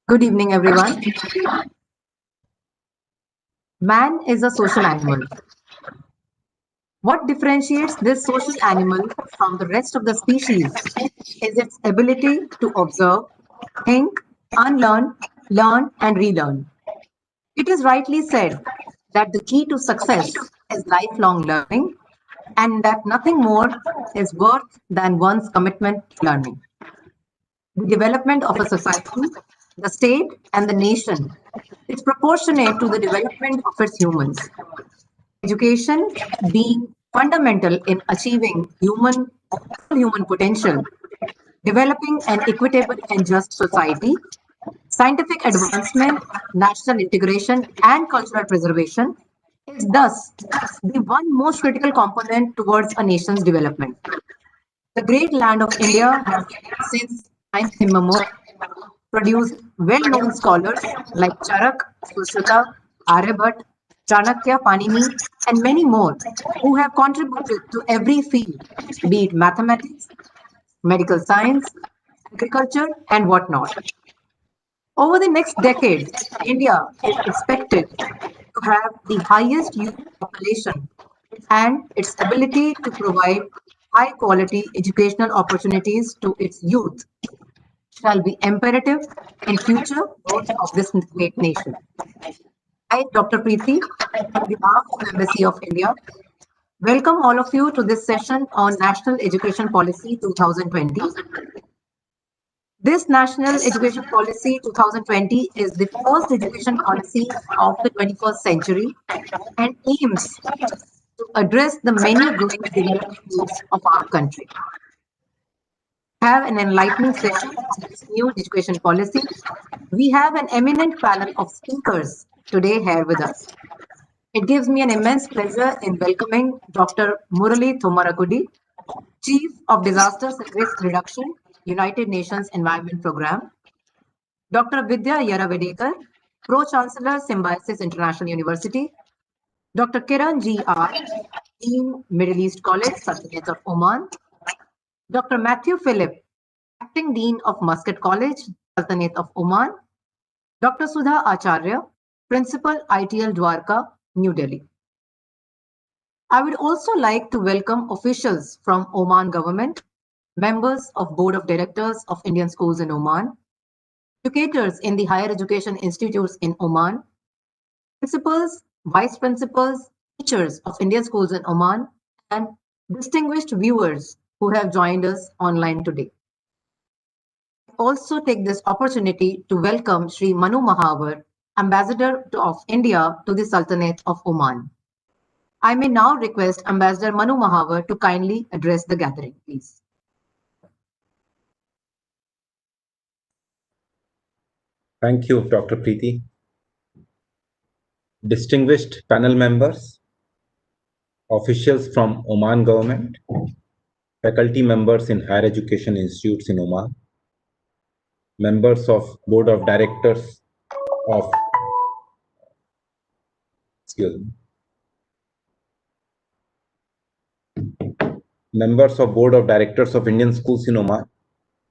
Good evening, everyone. Man is a social animal. What differentiates this social animal from the rest of the species is its ability to observe, think, unlearn, learn, and relearn. It is rightly said that the key to success is lifelong learning, and that nothing more is worth than one's commitment to learning. The development of a society, the state, and the nation is proportionate to the development of its humans. Education being fundamental in achieving human potential, developing an equitable and just society, scientific advancement, national integration, and cultural preservation is thus the one most critical component towards a nation's development. The great land of India has, since time immemorial, produced well-known scholars like Charak, Sushruta, Aryabhat, Chanakya, Panini, and many more who have contributed to every field, be it mathematics, medical science, agriculture, and whatnot. Over the next decade, India is expected to have the highest youth population, and its ability to provide high quality educational opportunities to its youth shall be imperative in future growth of this great nation. I, Dr. Priti, on behalf of Embassy of India, welcome all of you to this session on National Education Policy 2020. This National Education Policy 2020 is the first education policy of the 21st century and aims to address the many growing development needs of our country. Have an enlightening session on this new education policy. We have an eminent panel of speakers today here with us. It gives me an immense pleasure in welcoming Dr. Muralee Thummarukudy, Chief of Disasters and Risk Reduction, United Nations Environment Programme, Dr. Vidya Yeravdekar, Pro-Chancellor, Symbiosis International University, Dr. Kiran G.R., Dean, Middle East College, Sultanate of Oman, Dr. Mathew Philip, Acting Dean of Muscat College, Sultanate of Oman, Dr. Sudha Acharya, Principal ITL Dwarka, New Delhi. I would also like to welcome officials from Oman government, members of Board of Directors of Indian Schools in Oman, educators in the higher education institutes in Oman, principals, vice principals, teachers of Indian schools in Oman, and distinguished viewers who have joined us online today. Also take this opportunity to welcome Sri Manu Mahavar, Ambassador of India to the Sultanate of Oman. I may now request Ambassador Manu Mahavar to kindly address the gathering, please. Thank you, Dr. Priti. Distinguished panel members, officials from Oman government, faculty members in higher education institutes in Oman, members of Board of Directors of members of Board of Directors of Indian Schools in Oman,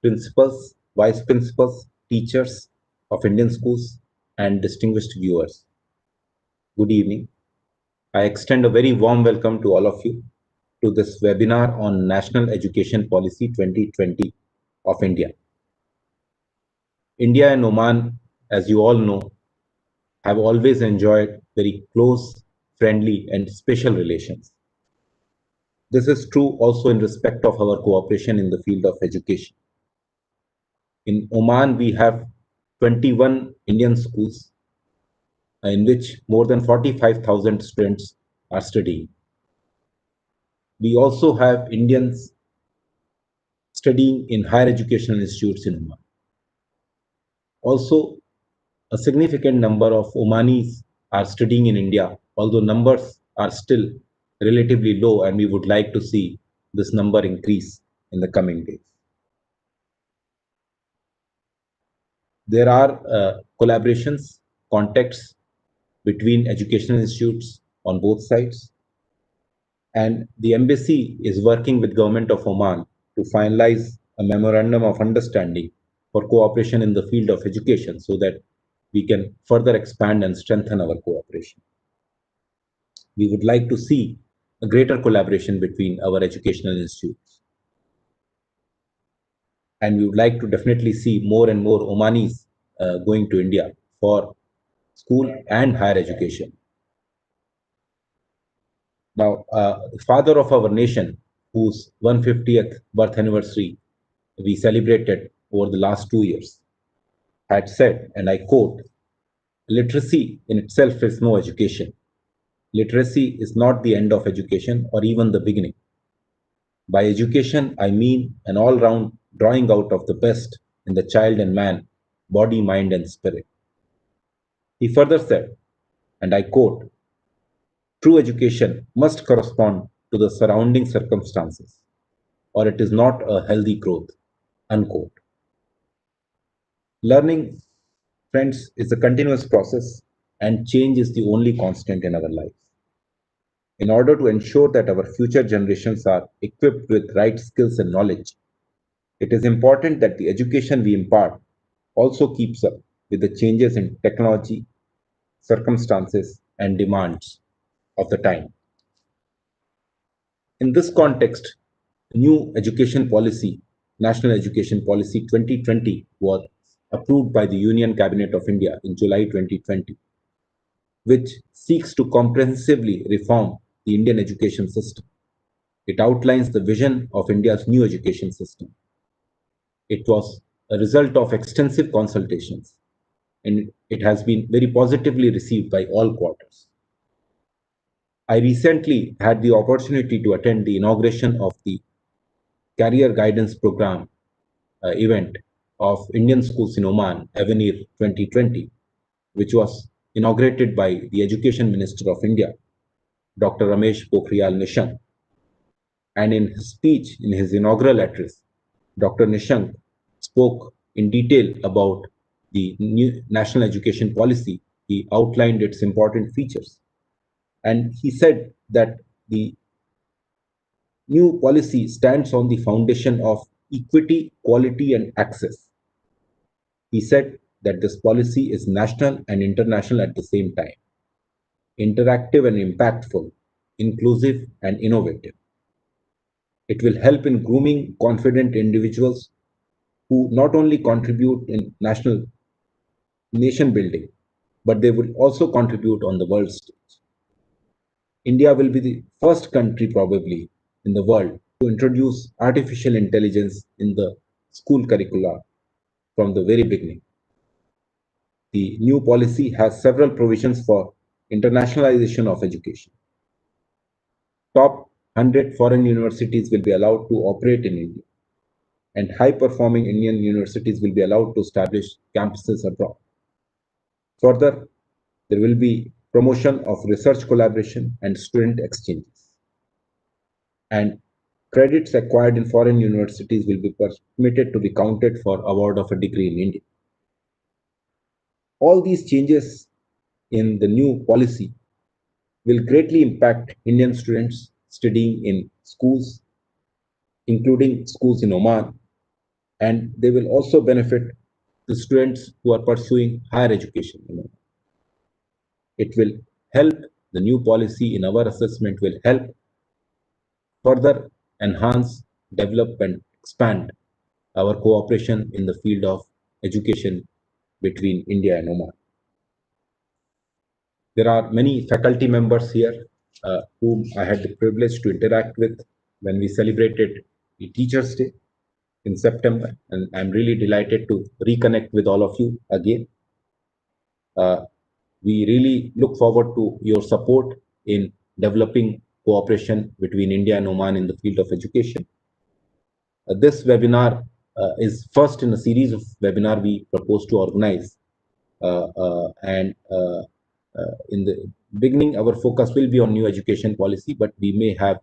principals, vice principals, teachers of Indian schools, and distinguished viewers. Good evening. I extend a very warm welcome to all of you to this webinar on National Education Policy 2020 of India. India and Oman, as you all know, have always enjoyed very close, friendly, and special relations. This is true also in respect of our cooperation in the field of education. In Oman, we have 21 Indian schools in which more than 45,000 students are studying. We also have Indians studying in higher educational institutes in Oman. Also, a significant number of Omanis are studying in India, although numbers are still relatively low, and we would like to see this number increase in the coming days. There are collaborations, contacts between educational institutes on both sides, and the embassy is working with Government of Oman to finalize a memorandum of understanding for cooperation in the field of education so that we can further expand and strengthen our cooperation. We would like to see a greater collaboration between our educational institutes. And we would like to definitely see more and more Omanis going to India for school and higher education. Now, the father of our nation, whose 150th birth anniversary we celebrated over the last 2 years, had said, and I quote, literacy in itself is no education. Literacy is not the end of education or even the beginning. By education, I mean an all round drawing out of the best in the child and man, body, mind, and spirit. He further said, and I quote, true education must correspond to the surrounding circumstances, or it is not a healthy growth. Unquote. Learning, friends, is a continuous process, and change is the only constant in our lives. In order to ensure that our future generations are equipped with right skills and knowledge, it is important that the education we impart also keeps up with the changes in technology, circumstances, and demands of the time. In this context, the new education policy, National Education Policy 2020, was approved by the Union Cabinet of India in July 2020, which seeks to comprehensively reform the Indian education system. It outlines the vision of India's new education system. It was a result of extensive consultations, and it has been very positively received by all quarters. I recently had the opportunity to attend the inauguration of the Career Guidance Program event of Indian Schools in Oman, Avenir 2020, which was inaugurated by the Education Minister of India, Dr. Ramesh Pokhriyal Nishank. And in his speech, in his inaugural address, Dr. Nishank spoke in detail about the new national education policy. He outlined its important features. And he said that the new policy stands on the foundation of equity, quality, and access. He said that this policy is national and international at the same time, interactive and impactful, inclusive and innovative. It will help in grooming confident individuals who not only contribute in national nation building, but they will also contribute on the world stage. India will be the first country probably in the world to introduce artificial intelligence in the school curricula from the very beginning. The new policy has several provisions for internationalization of education. Top 100 foreign universities will be allowed to operate in India, and high-performing Indian universities will be allowed to establish campuses abroad. Further, there will be promotion of research collaboration and student exchanges. And credits acquired in foreign universities will be permitted to be counted for award of a degree in India. All these changes in the new policy will greatly impact Indian students studying in schools, including schools in Oman, and they will also benefit the students who are pursuing higher education in Oman. It will help, the new policy in our assessment will help further enhance, develop, and expand our cooperation in the field of education between India and Oman. There are many faculty members here whom I had the privilege to interact with when we celebrated the Teachers' Day in September, and I'm really delighted to reconnect with all of you again. We really look forward to your support in developing cooperation between India and Oman in the field of education. This webinar is first in a series of webinars we propose to organize. And in the beginning, our focus will be on new education policy, but we may have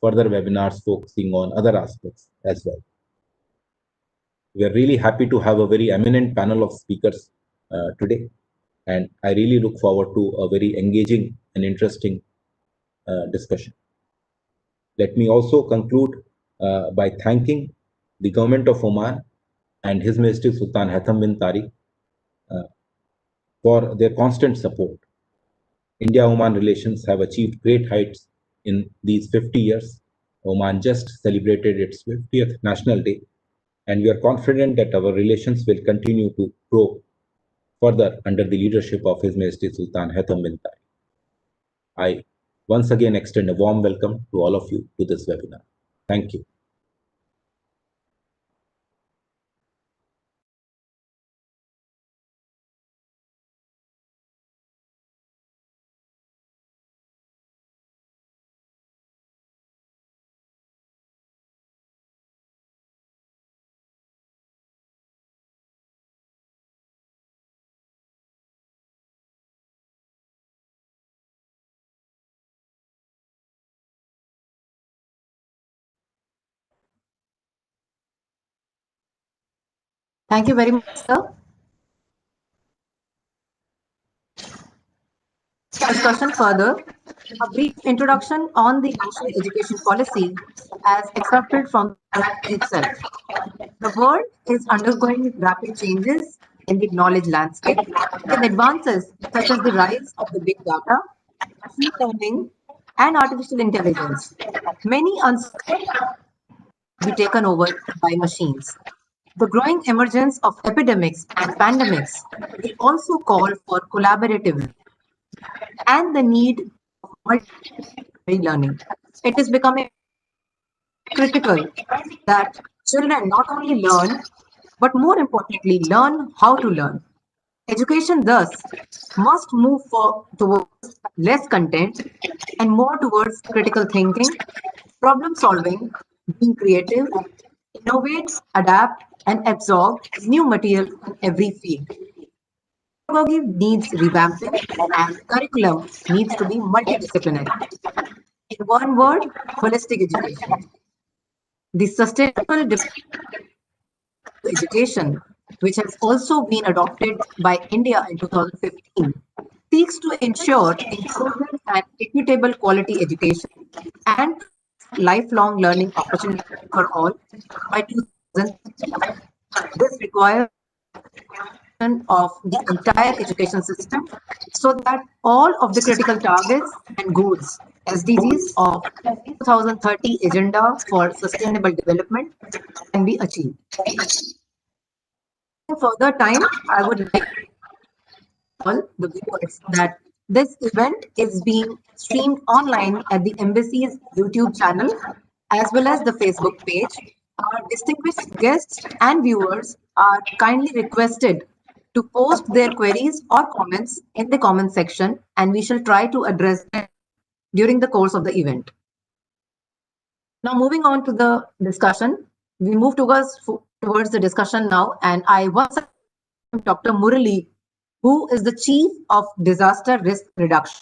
further webinars focusing on other aspects as well. We are really happy to have a very eminent panel of speakers today, and I really look forward to a very engaging and interesting discussion. Let me also conclude by thanking the government of Oman and His Majesty Sultan Haitham bin Tariq for their constant support. India-Oman relations have achieved great heights in these 50 years. Oman just celebrated its 50th National Day, and we are confident that our relations will continue to grow further under the leadership of His Majesty Sultan Haitham bin Tariq. I once again extend a warm welcome to all of you to this webinar. Thank you. Thank you very much, sir. Discussion further. A brief introduction on the national education policy as extracted from itself. The world is undergoing rapid changes in the knowledge landscape with advances such as the rise of the big data, machine learning, and artificial intelligence. Many be taken over by machines. The growing emergence of epidemics and pandemics will also call for collaborative and the need of multi learning. It is becoming critical that children not only learn, but more importantly, learn how to learn. Education thus must move towards less content and more towards critical thinking, problem solving, being creative, innovate, adapt, and absorb new material in every field. Pedagogy needs revamping and curriculum needs to be multidisciplinary. In one word, holistic education. The sustainable education, which has also been adopted by India in 2015, seeks to ensure inclusive and equitable quality education and lifelong learning opportunities for all by 2000. This requires of the entire education system so that all of the critical targets and goals SDGs of 2030 Agenda for Sustainable Development can be achieved. In further time, I would like to tell the viewers that this event is being streamed online at the Embassy's YouTube channel as well as the Facebook page. Our distinguished guests and viewers are kindly requested to post their queries or comments in the comment section, and we shall try to address them during the course of the event. Now, moving on to the discussion, we move towards the discussion now, and I once again Dr. Muralee, who is the Chief of Disaster Risk Reduction,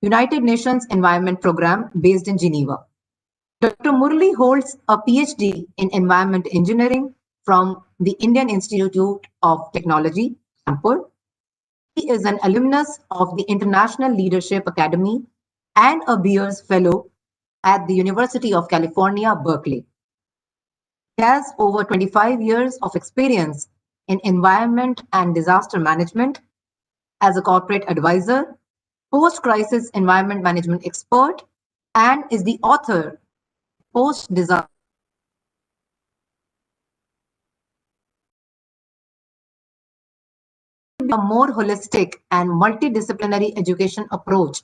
United Nations Environment Program based in Geneva. Dr. Muralee holds a PhD in Environment Engineering from the Indian Institute of Technology, Kanpur. He is an alumnus of the International Leadership Academy and a Beers Fellow at the University of California, Berkeley. He has over 25 years of experience in environment and disaster management as a corporate advisor, post-crisis environment management expert, and is the author post-disaster a more holistic and multidisciplinary education approach,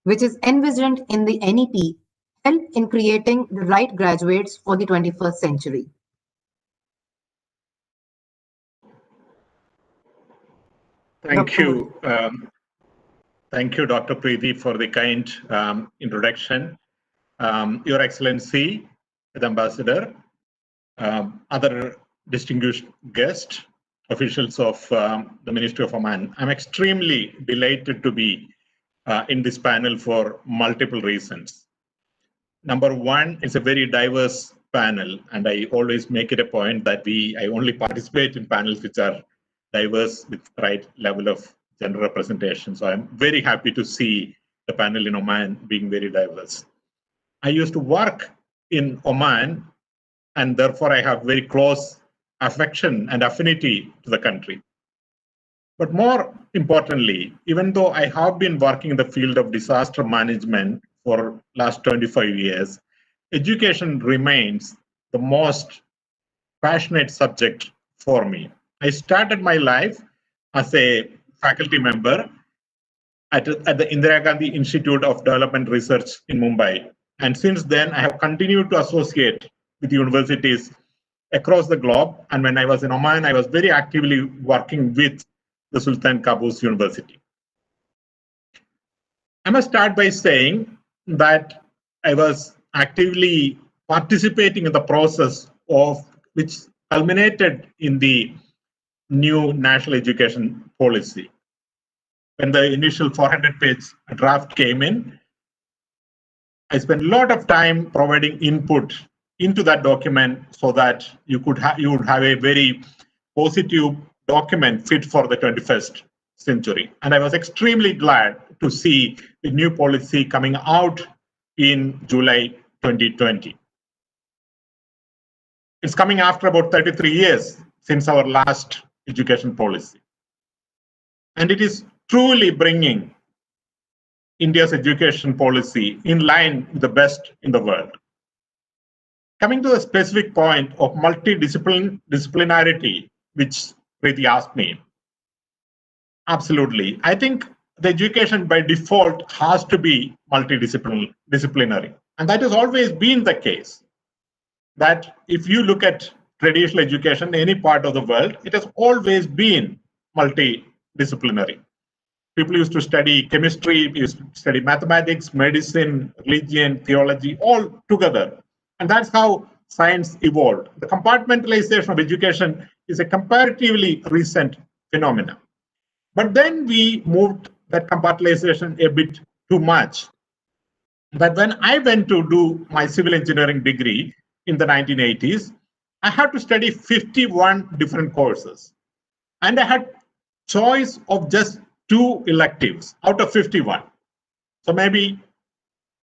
which is envisioned in the NEP, help in creating the right graduates for the 21st century. Thank you. Thank you, Dr. Priti, for the kind introduction. Your Excellency, the Ambassador, other distinguished guests, officials of the Ministry of Oman. I'm extremely delighted to be in this panel for multiple reasons. Number one, it's a very diverse panel, and I always make it a point that I only participate in panels which are diverse with the right level of gender representation. So I'm very happy to see the panel in Oman being very diverse. I used to work in Oman, and therefore I have very close affection and affinity to the country. But more importantly, even though I have been working in the field of disaster management for last 25 years, education remains the most passionate subject for me. I started my life as a faculty member at the Indira Gandhi Institute of Development Research in Mumbai. And since then, I have continued to associate with universities across the globe. And when I was in Oman, I was very actively working with the Sultan Qaboos University. I must start by saying that I was actively participating in the process of which culminated in the new national education policy. When the initial 400-page draft came in, I spent a lot of time providing input into that document so that you would have a very positive document fit for the 21st century. And I was extremely glad to see the new policy coming out in July 2020. It's coming after about 33 years since our last education policy. And it is truly bringing India's education policy in line with the best in the world. Coming to the specific point of multidisciplinarity, which Priti asked me, absolutely. I think the education by default has to be multidisciplinary. And that has always been the case. That if you look at traditional education in any part of the world, it has always been multidisciplinary. People used to study chemistry, used to study mathematics, medicine, religion, theology, all together. And that's how science evolved. The compartmentalization of education is a comparatively recent phenomenon. But then we moved that compartmentalization a bit too much. But when I went to do my civil engineering degree in the 1980s, I had to study 51 different courses. And I had choice of just 2 electives out of 51. So maybe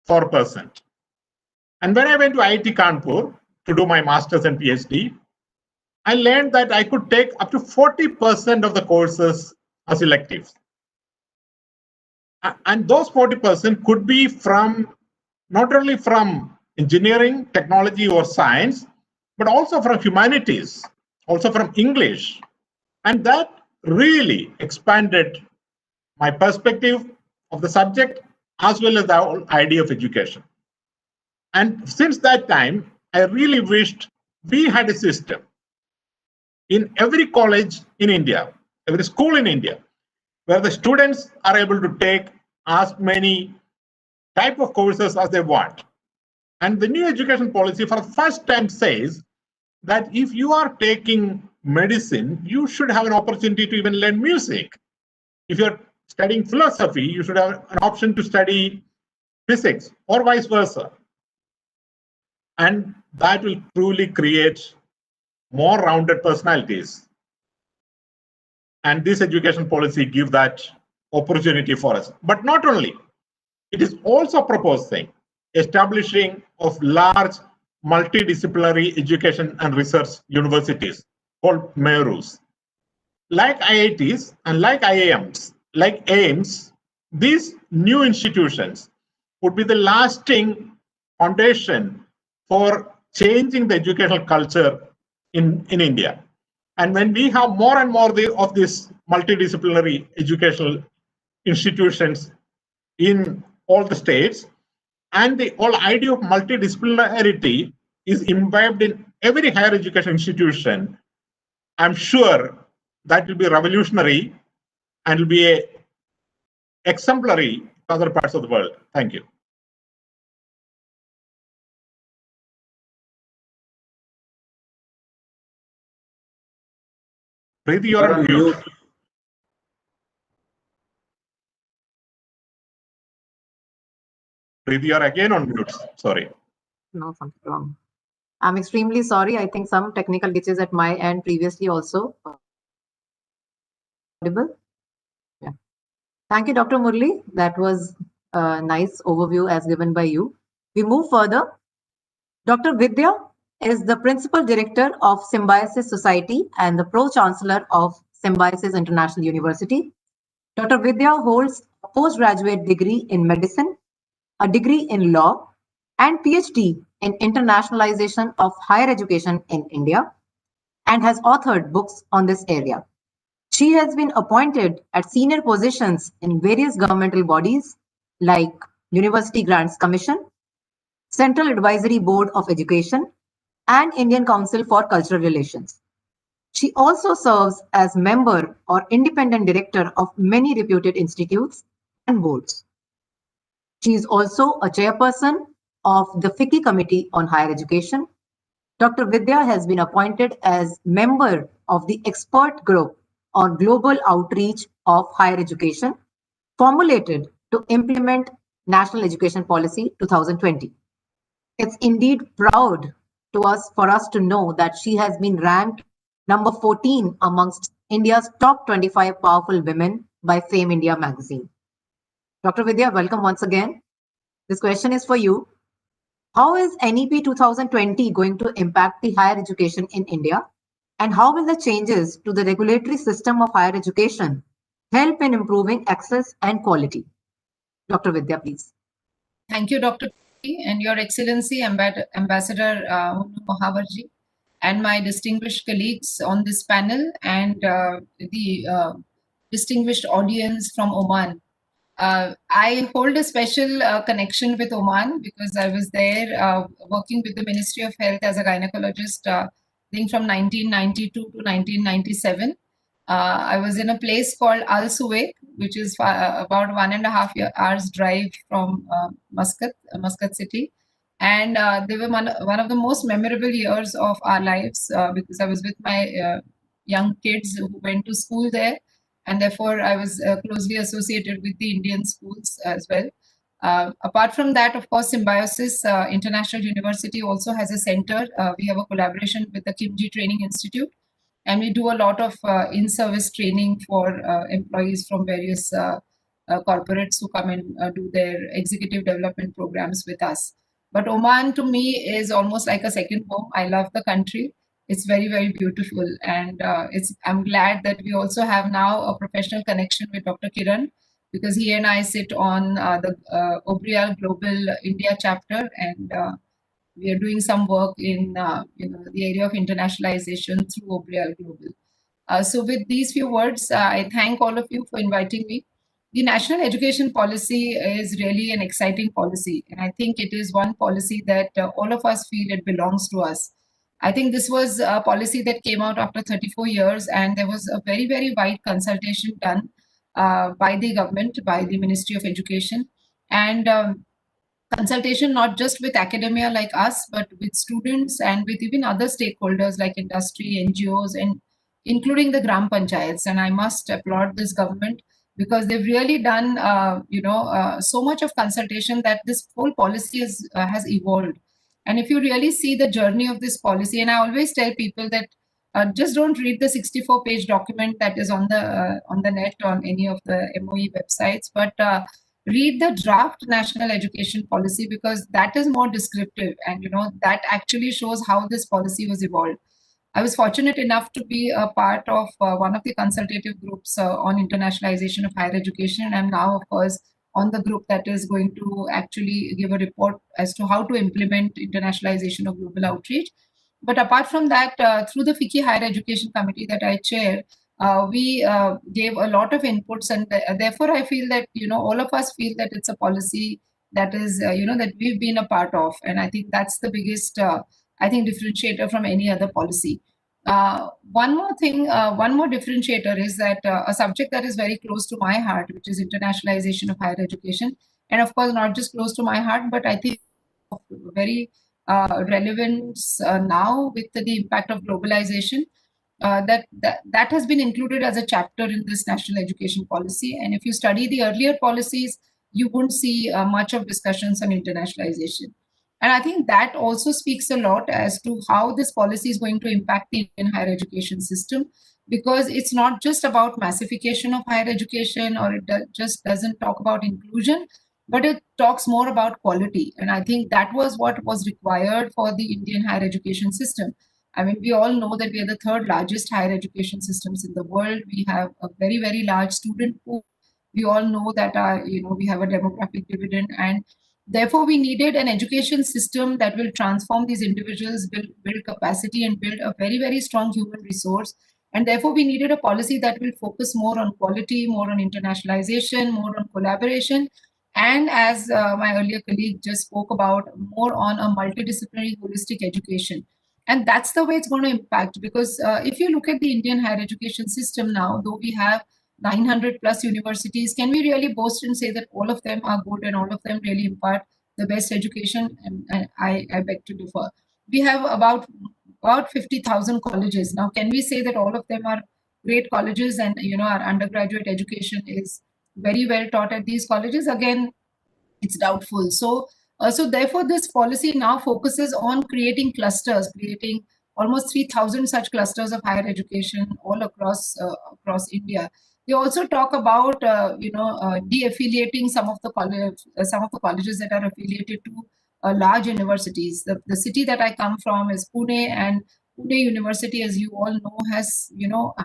4%. And when I went to IIT Kanpur to do my master's and PhD, I learned that I could take up to 40% of the courses as electives. And those 40% could be from, not only from engineering, technology, or science, but also from humanities, also from English. And that really expanded my perspective of the subject as well as the whole idea of education. And since that time, I really wished we had a system in every college in India, every school in India, where the students are able to take as many type of courses as they want. And the new education policy for the first time says that if you are taking medicine, you should have an opportunity to even learn music. If you're studying philosophy, you should have an option to study physics or vice versa. And that will truly create more rounded personalities. And this education policy gives that opportunity for us. But not only, it is also proposing establishing of large multidisciplinary education and research universities called MERUs. Like IITs and like IIMs, like AIMS, these new institutions would be the lasting foundation for changing the educational culture in India. And when we have more and more of these multidisciplinary educational institutions in all the states, and the whole idea of multidisciplinarity is imbibed in every higher education institution, I'm sure that will be revolutionary and will be a exemplary to other parts of the world. Thank you. Priti, you're on mute. Priti, you're again on mute. Sorry. No, something wrong. I'm extremely sorry. I think some technical glitches at my end previously also. Audible? Yeah. Thank you, Dr. Muralee. That was a nice overview as given by you. We move further. Dr. Vidya is the Principal Director of Symbiosis Society and the Pro-Chancellor of Symbiosis International University. Dr. Vidya holds a postgraduate degree in medicine, a degree in law, and PhD in internationalization of higher education in India, and has authored books on this area. She has been appointed at senior positions in various governmental bodies like University Grants Commission, Central Advisory Board of Education, and Indian Council for Cultural Relations. She also serves as member or independent director of many reputed institutes and boards. She is also a chairperson of the FICCI Committee on Higher Education. Dr. Vidya has been appointed as member of the expert group on global outreach of higher education, formulated to implement National Education Policy 2020. It's indeed proud for us to know that she has been ranked number 14 amongst India's top 25 powerful women by Fame India magazine. Dr. Vidya, welcome once again. This question is for you. How is NEP 2020 going to impact the higher education in India? And how will the changes to the regulatory system of higher education help in improving access and quality? Dr. Vidya, please. Thank you, Dr. and Your Excellency, Ambassador Mohavarji, and my distinguished colleagues on this panel, and the distinguished audience from Oman. I hold a special connection with Oman because I was there working with the Ministry of Health as a gynecologist I think from 1992 to 1997. I was in a place called Al Suwaik, which is about 1.5 hours drive from Muscat city. And they were one of the most memorable years of our lives because I was with my young kids who went to school there. And therefore, I was closely associated with the Indian schools as well. Apart from that, of course, Symbiosis International University also has a center. We have a collaboration with the Kimji Training Institute, and we do a lot of in-service training for employees from various corporates who come and do their executive development programs with us. But Oman, to me, is almost like a second home. I love the country. It's very, very beautiful. And I'm glad that we also have now a professional connection with Dr. Kiran, because he and I sit on the Obrial Global India chapter, and we are doing some work in the area of internationalization through Obrial Global. So with these few words, I thank all of you for inviting me. The national education policy is really an exciting policy, and I think it is one policy that all of us feel it belongs to us. I think this was a policy that came out after 34 years, and there was a very, very wide consultation done by the government, by the Ministry of Education, and consultation not just with academia like us, but with students and with even other stakeholders like industry, NGOs, and including the Gram Panchayats. And I must applaud this government because they've really done, so much of consultation that this whole policy has evolved. And if you really see the journey of this policy, and I always tell people that just don't read the 64-page document that is on the net on any of the MOE websites, but read the draft national education policy, because that is more descriptive, and that actually shows how this policy was evolved. I was fortunate enough to be a part of one of the consultative groups on internationalization of higher education, and I'm now, of course, on the group that is going to actually give a report as to how to implement internationalization of global outreach. But apart from that, through the FICCI Higher Education Committee that I chair, we gave a lot of inputs, and therefore I feel that all of us feel that it's a policy that is that we've been a part of, and I think that's the biggest differentiator from any other policy. One more thing, one more differentiator is that a subject that is very close to my heart, which is internationalization of higher education, and of course not just close to my heart, but I think very relevance now with the impact of globalization. That has been included as a chapter in this national education policy. And if you study the earlier policies, you won't see much of discussions on internationalization. And I think that also speaks a lot as to how this policy is going to impact the Indian higher education system, because it's not just about massification of higher education, or it just doesn't talk about inclusion, but it talks more about quality. And I think that was what was required for the Indian higher education system. I mean, we all know that we are the third largest higher education systems in the world. We have a very, very large student pool. We all know that we have a demographic dividend, and therefore we needed an education system that will transform these individuals, build capacity, and build a very, very strong human resource. And therefore, we needed a policy that will focus more on quality, more on internationalization, more on collaboration, and as my earlier colleague just spoke about, more on a multidisciplinary holistic education. And that's the way it's going to impact, because if you look at the Indian higher education system now, though we have 900 plus universities, can we really boast and say that all of them are good and all of them really impart the best education? And I beg to differ. We have about 50,000 colleges. Now, can we say that all of them are great colleges, and our undergraduate education is very well taught at these colleges? Again, it's doubtful. So therefore, this policy now focuses on creating clusters, creating almost 3,000 such clusters of higher education all across India. They also talk about de-affiliating some of the colleges that are affiliated to large universities. The city that I come from is Pune, and Pune University, as you all know, has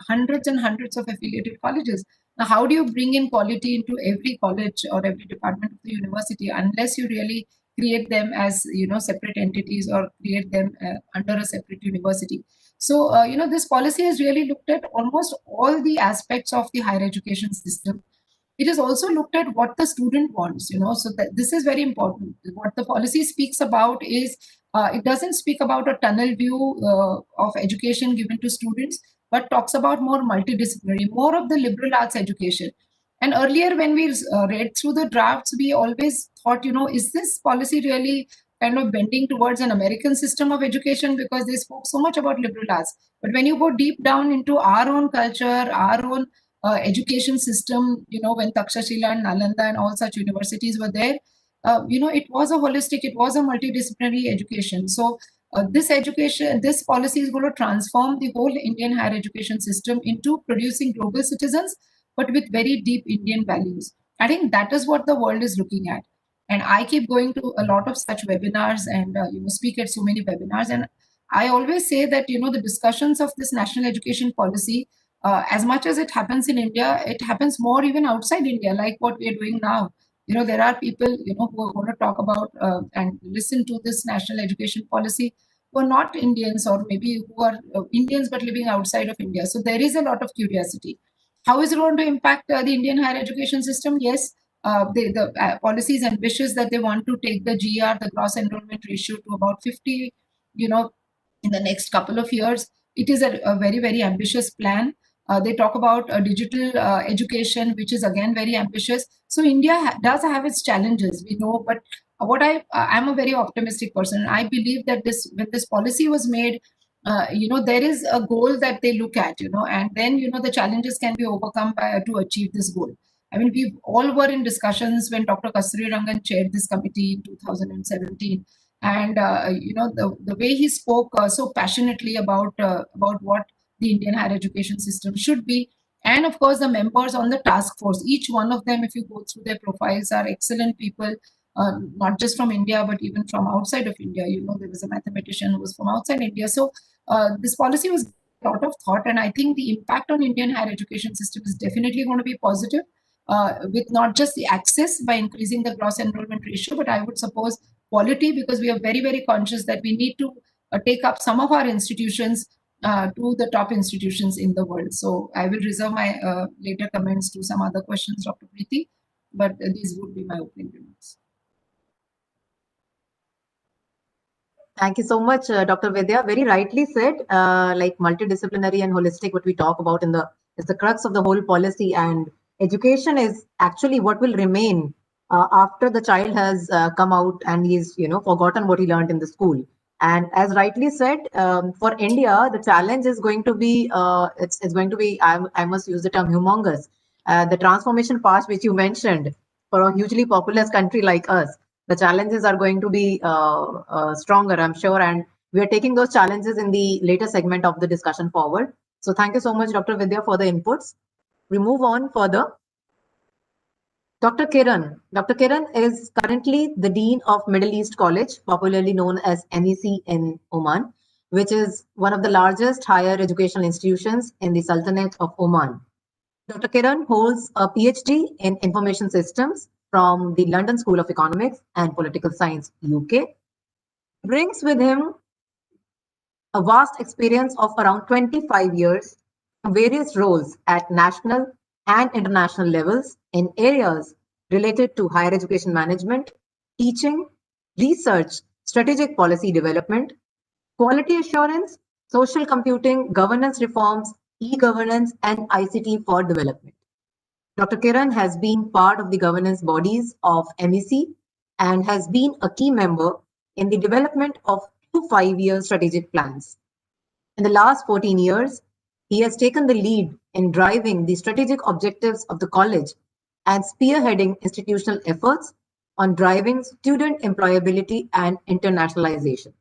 hundreds and hundreds of affiliated colleges. Now, how do you bring in quality into every college or every department of the university unless you really create them as separate entities or create them under a separate university? So this policy has really looked at almost all the aspects of the higher education system. It has also looked at what the student wants, so that this is very important. What the policy speaks about is, it doesn't speak about a tunnel view of education given to students, but talks about more multidisciplinary, more of the liberal arts education. And earlier, when we read through the drafts, we always thought, is this policy really kind of bending towards an American system of education, because they spoke so much about liberal arts? But when you go deep down into our own culture, our own education system, when Takshashila and Nalanda and all such universities were there, it was a holistic, it was a multidisciplinary education. So this policy is going to transform the whole Indian higher education system into producing global citizens, but with very deep Indian values. I think that is what the world is looking at. And I keep going to a lot of such webinars and speak at so many webinars. And I always say that the discussions of this national education policy, as much as it happens in India, it happens more even outside India, like what we are doing now. There are people who are going to talk about and listen to this national education policy who are not Indians, or maybe who are Indians but living outside of India. So there is a lot of curiosity. How is it going to impact the Indian higher education system? Yes, the policy is ambitious, that they want to take the GR, the gross enrollment ratio, to about 50, in the next couple of years. It is a very, very ambitious plan. They talk about digital education, which is again very ambitious. So India does have its challenges, we know, but I'm a very optimistic person. I believe that when this policy was made, there is a goal that they look at, and then, the challenges can be overcome to achieve this goal. I mean, we all were in discussions when Dr. Kasturi Rangan chaired this committee in 2017. And, the way he spoke so passionately about what the Indian higher education system should be. And of course, the members on the task force, each one of them, if you go through their profiles, are excellent people, not just from India, but even from outside of India. There was a mathematician who was from outside India. So this policy was a lot of thought. And I think the impact on Indian higher education system is definitely going to be positive, with not just the access by increasing the gross enrollment ratio, but I would suppose quality, because we are very, very conscious that we need to take up some of our institutions to the top institutions in the world. So I will reserve my later comments to some other questions, Dr. Priti, but these would be my opening remarks. Thank you so much, Dr. Vidya. Very rightly said, like multidisciplinary and holistic, what we talk about is the crux of the whole policy. And education is actually what will remain after the child has come out and he's, forgotten what he learned in the school. And as rightly said, for India, the challenge is going to be, it's going to be, I must use the term humongous. The transformation path which you mentioned for a hugely populous country like us, the challenges are going to be stronger, I'm sure. And we are taking those challenges in the later segment of the discussion forward. So thank you so much, Dr. Vidya, for the inputs. We move on further. Dr. Kiran. Dr. Kiran is currently the Dean of Middle East College, popularly known as MEC in Oman, which is one of the largest higher educational institutions in the Sultanate of Oman. Dr. Kiran holds a PhD in Information Systems from the London School of Economics and Political Science, UK. Brings with him a vast experience of around 25 years from various roles at national and international levels in areas related to higher education management, teaching, research, strategic policy development, quality assurance, social computing, governance reforms, e-governance, and ICT for development. Dr. Kiran has been part of the governance bodies of MEC and has been a key member in the development of 2 5-year strategic plans. In the last 14 years, he has taken the lead in driving the strategic objectives of the college and spearheading institutional efforts on driving student employability and internationalization.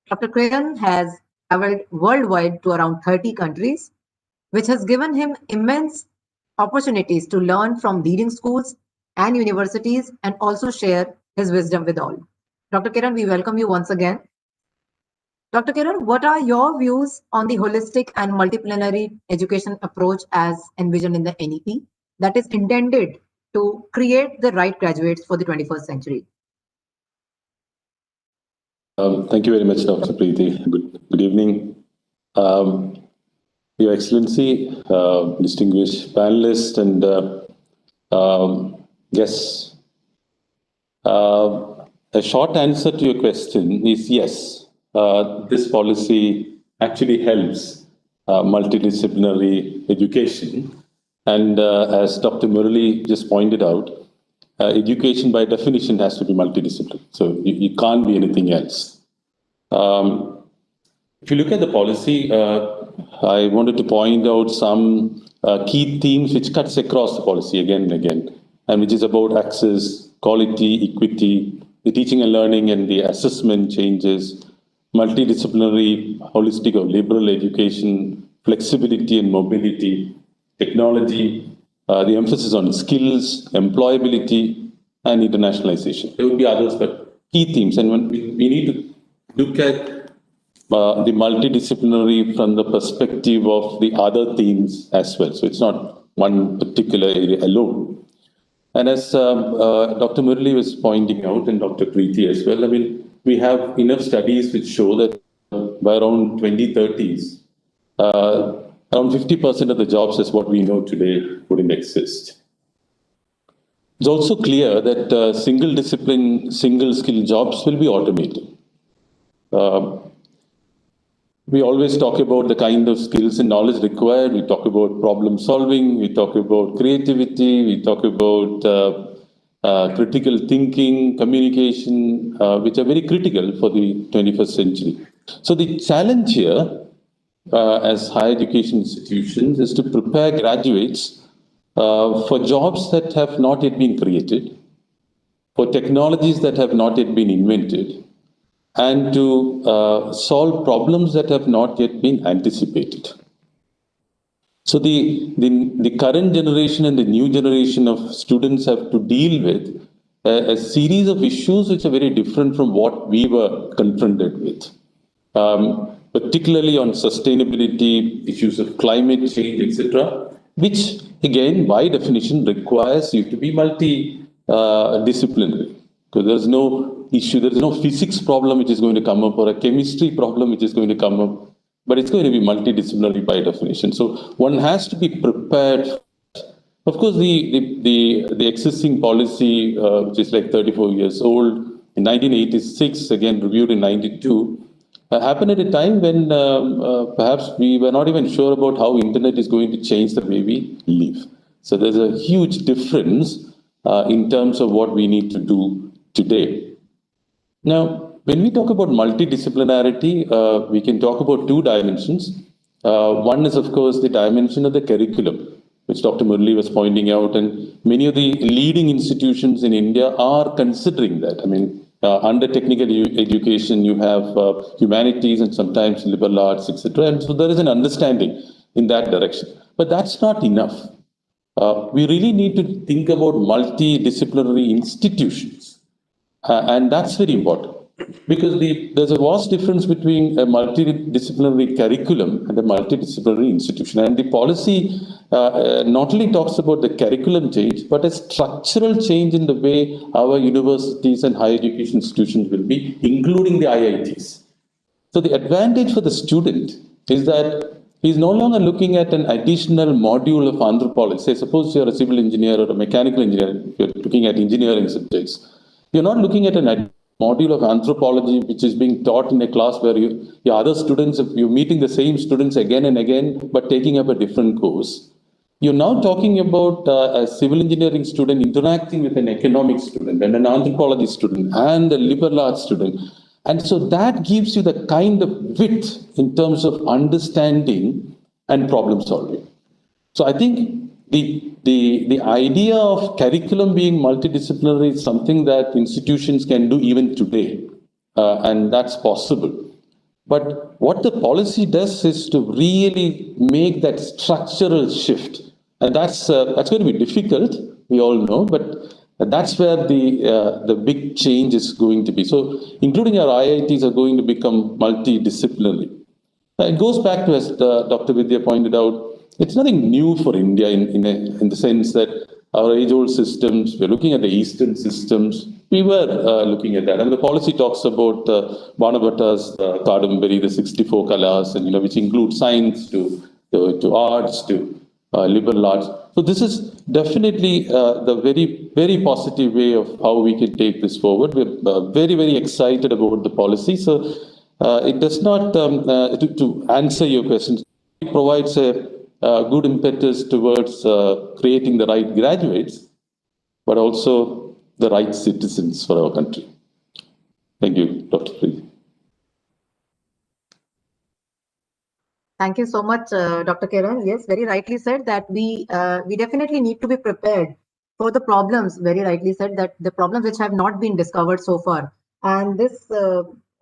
Dr. Kiran has traveled worldwide to around 30 countries, which has given him immense opportunities to learn from leading schools and universities and also share his wisdom with all. Dr. Kiran, we welcome you once again. Dr. Kiran, what are your views on the holistic and multidisciplinary education approach as envisioned in the NEP that is intended to create the right graduates for the 21st century? Thank you very much, Dr. Priti. Good evening. Your Excellency, distinguished panelists and guests. A short answer to your question is yes. This policy actually helps multidisciplinary education. And as Dr. Muralee just pointed out, education by definition has to be multidisciplinary. So you can't be anything else. If you look at the policy, I wanted to point out some key themes which cuts across the policy again and again, and which is about access, quality, equity, the teaching and learning and the assessment changes, multidisciplinary, holistic or liberal education, flexibility and mobility, technology, the emphasis on skills, employability, and internationalization. There will be others, but key themes. And when we need to look at the multidisciplinary from the perspective of the other themes as well. So it's not one particular area alone. And as Dr. Muralee was pointing out, and Dr. Priti as well, I mean, we have enough studies which show that by around 2030s, around 50% of the jobs as what we know today wouldn't exist. It's also clear that single discipline, single skill jobs will be automated. We always talk about the kind of skills and knowledge required. We talk about problem solving. We talk about creativity. We talk about critical thinking, communication, which are very critical for the 21st century. So the challenge here as higher education institutions is to prepare graduates for jobs that have not yet been created, for technologies that have not yet been invented, and to solve problems that have not yet been anticipated. So the current generation and the new generation of students have to deal with a series of issues which are very different from what we were confronted with, particularly on sustainability, issues of climate change, etc., which again, by definition, requires you to be multidisciplinary. Because there's no issue, there's no physics problem which is going to come up or a chemistry problem which is going to come up, but it's going to be multidisciplinary by definition. So one has to be prepared. Of course, the existing policy, which is like 34 years old, in 1986, again reviewed in 92, happened at a time when perhaps we were not even sure about how internet is going to change the way we live. So there's a huge difference in terms of what we need to do today. Now, when we talk about multidisciplinarity, we can talk about two dimensions. One is, of course, the dimension of the curriculum, which Dr. Muralee was pointing out, and many of the leading institutions in India are considering that. I mean, under technical education, you have humanities and sometimes liberal arts, etc. And so there is an understanding in that direction. But that's not enough. we really need to think about multidisciplinary institutions. And that's very important because there's a vast difference between a multidisciplinary curriculum and a multidisciplinary institution. And the policy not only talks about the curriculum change, but a structural change in the way our universities and higher education institutions will be, including the IITs. So the advantage for the student is that he's no longer looking at an additional module of anthropology. Say, suppose you're a civil engineer or a mechanical engineer, if you're looking at engineering subjects, you're not looking at an module of anthropology which is being taught in a class where your other students, if you're meeting the same students again and again, but taking up a different course. You're now talking about a civil engineering student interacting with an economics student and an anthropology student and a liberal arts student. And so that gives you the kind of width in terms of understanding and problem solving. So I think the idea of curriculum being multidisciplinary is something that institutions can do even today, and that's possible. But what the policy does is to really make that structural shift, and that's going to be difficult. We all know, but that's where the big change is going to be. So, including our IITs are going to become multidisciplinary. It goes back to, as Dr. Vidya pointed out, it's nothing new for India in the sense that our age-old systems, we're looking at the Eastern systems, we were looking at that. And the policy talks about Banabhatta's Kadambari, the 64 Kalas, and which includes science to arts to liberal arts. So this is definitely the very, very positive way of how we can take this forward. We're very, very excited about the policy. So it does not, to answer your question, it provides a good impetus towards creating the right graduates, but also the right citizens for our country. Thank you, Dr. Priti. Thank you so much, Dr. Kiran. Yes, very rightly said that we definitely need to be prepared for the problems. Very rightly said that the problems which have not been discovered so far, and this is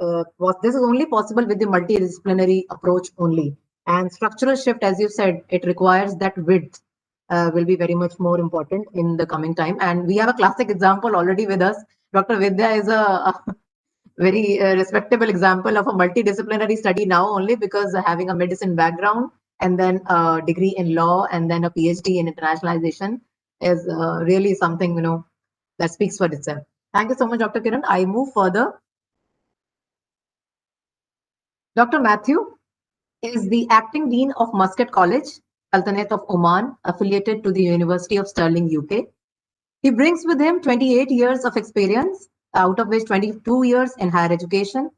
only possible with the multidisciplinary approach only. And structural shift, as you said, it requires that width will be very much more important in the coming time. And we have a classic example already with us. Dr. Vidya is a very respectable example of a multidisciplinary study now, only because having a medicine background and then a degree in law and then a PhD in internationalization is really something that speaks for itself. Thank you so much, Dr. Kiran. I move further. Dr. Mathew is the acting dean of Muscat College, Sultanate of Oman, affiliated to the University of Stirling, UK. He brings with him 28 years of experience, out of which 22 years in higher education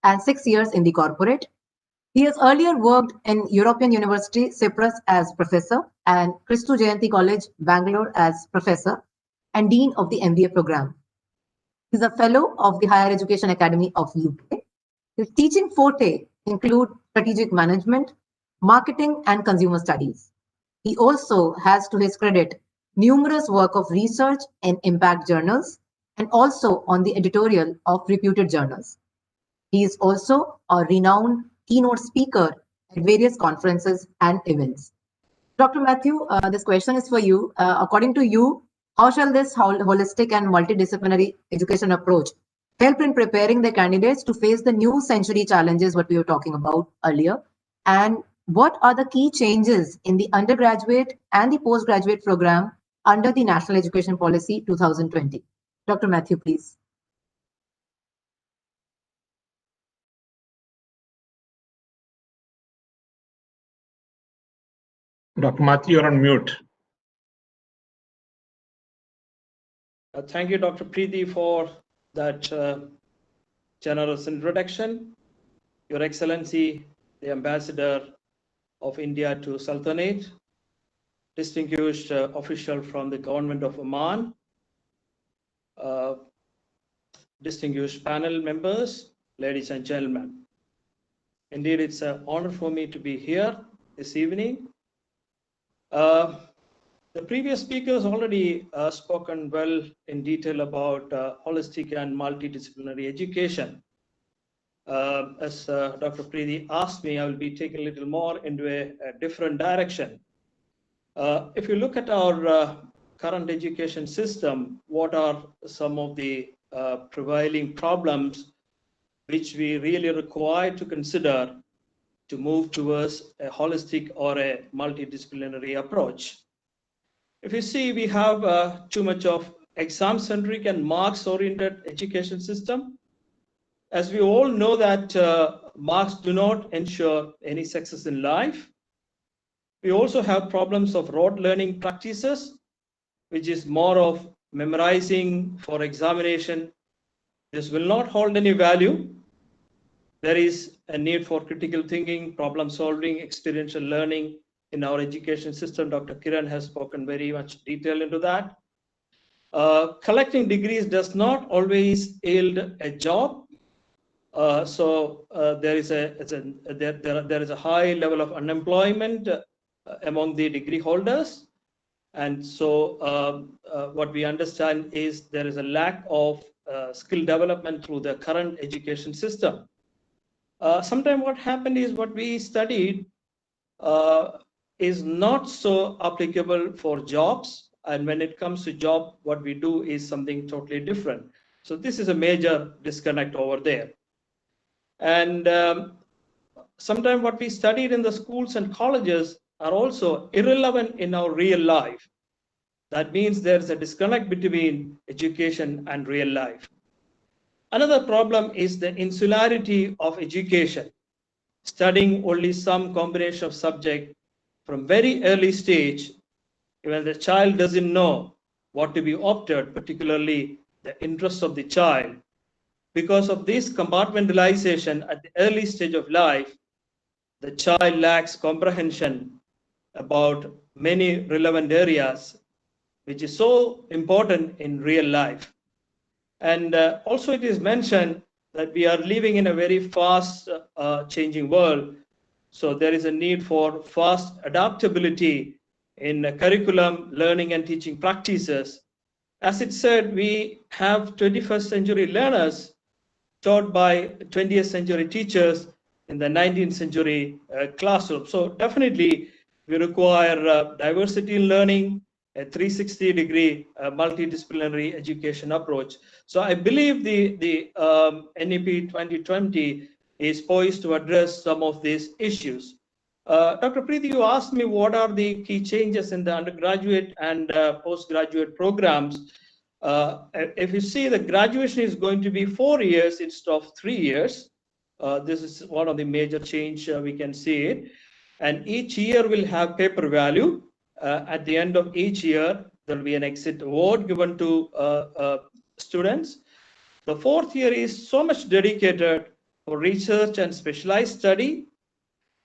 and 6 years in the corporate. He has earlier worked in European University, Cyprus as professor and Christu Jayanti College, Bangalore as professor and dean of the MBA program. He's a fellow of the Higher Education Academy of UK. His teaching forte include strategic management, marketing and consumer studies. He also has to his credit numerous work of research in impact journals and also on the editorial of reputed journals. He is also a renowned keynote speaker at various conferences and events. Dr. Mathew, this question is for you. According to you, how shall this holistic and multidisciplinary education approach help in preparing the candidates to face the new century challenges, what we were talking about earlier? And what are the key changes in the undergraduate and the postgraduate program under the National Education Policy 2020? Dr. Mathew, please. Dr. Mathew, you're on mute. Thank you, Dr. Priti, for that generous introduction. Your Excellency, the Ambassador of India to Sultanate, distinguished official from the government of Oman, distinguished panel members, ladies and gentlemen. Indeed, it's an honor for me to be here this evening. The previous speakers already spoken well in detail about holistic and multidisciplinary education. As Dr. Priti asked me, I will be taking a little more into a different direction. If you look at our current education system, what are some of the prevailing problems which we really require to consider to move towards a holistic or a multidisciplinary approach? If you see, we have too much of exam-centric and marks-oriented education system. As we all know that marks do not ensure any success in life. We also have problems of rote learning practices, which is more of memorizing for examination. This will not hold any value. There is a need for critical thinking, problem solving, experiential learning in our education system. Dr. Kiran has spoken very much detail into that. Collecting degrees does not always yield a job. There is a high level of unemployment among the degree holders. And so what we understand is there is a lack of skill development through the current education system. Sometimes what happened is what we studied is not so applicable for jobs. And when it comes to job, what we do is something totally different. So this is a major disconnect over there. And sometimes what we studied in the schools and colleges are also irrelevant in our real life. That means there's a disconnect between education and real life. Another problem is the insularity of education, studying only some combination of subject from very early stage, when the child doesn't know what to be opted, particularly the interests of the child. Because of this compartmentalization at the early stage of life, the child lacks comprehension about many relevant areas, which is so important in real life. And also it is mentioned that we are living in a very fast changing world. So there is a need for fast adaptability in curriculum, learning and teaching practices. As it said, we have 21st century learners taught by 20th century teachers in the 19th century classroom. So definitely we require diversity in learning, a 360-degree multidisciplinary education approach. So I believe the NEP 2020 is poised to address some of these issues. Dr. Priti, you asked me what are the key changes in the undergraduate and postgraduate programs. If you see, the graduation is going to be 4 years instead of 3 years. This is one of the major change we can see it. And each year will have paper value. At the end of each year, there will be an exit award given to students. The 4th year is so much dedicated for research and specialized study.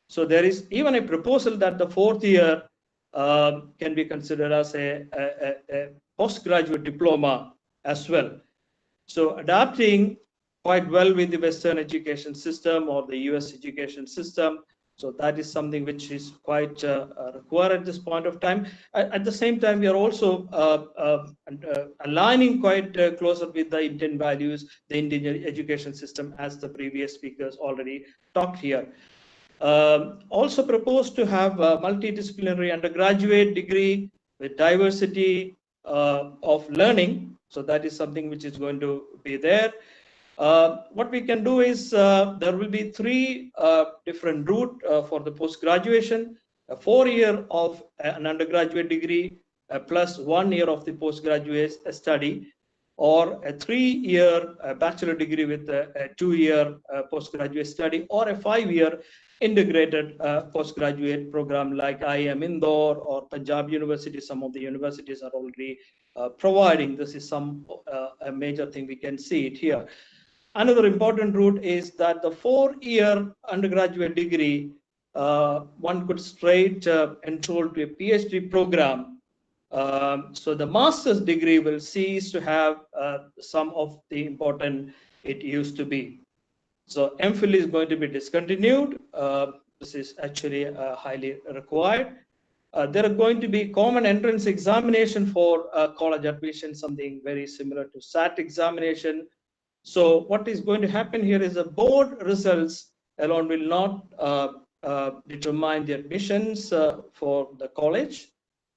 So there is even a proposal that the 4th year can be considered as a postgraduate diploma as well. So adapting quite well with the Western education system or the US education system. So that is something which is quite required at this point of time. At the same time, we are also aligning quite closer with the Indian values, the Indian education system, as the previous speakers already talked here. Also proposed to have a multidisciplinary undergraduate degree with diversity of learning. So that is something which is going to be there. What we can do is there will be 3 different routes for the post-graduation, a 4-year of an undergraduate degree plus 1 year of the postgraduate study, or a 3-year bachelor degree with a 2-year postgraduate study, or a 5-year integrated postgraduate program like IIM Indore or Punjab University. Some of the universities are already providing. This is a major thing we can see it here. Another important route is that the 4-year undergraduate degree, one could straight enroll to a PhD program. So the master's degree will cease to have some of the important it used to be. So MPhil is going to be discontinued. This is actually highly required. There are going to be common entrance examination for college admission, something very similar to SAT examination. So what is going to happen here is the board results alone will not determine the admissions for the college.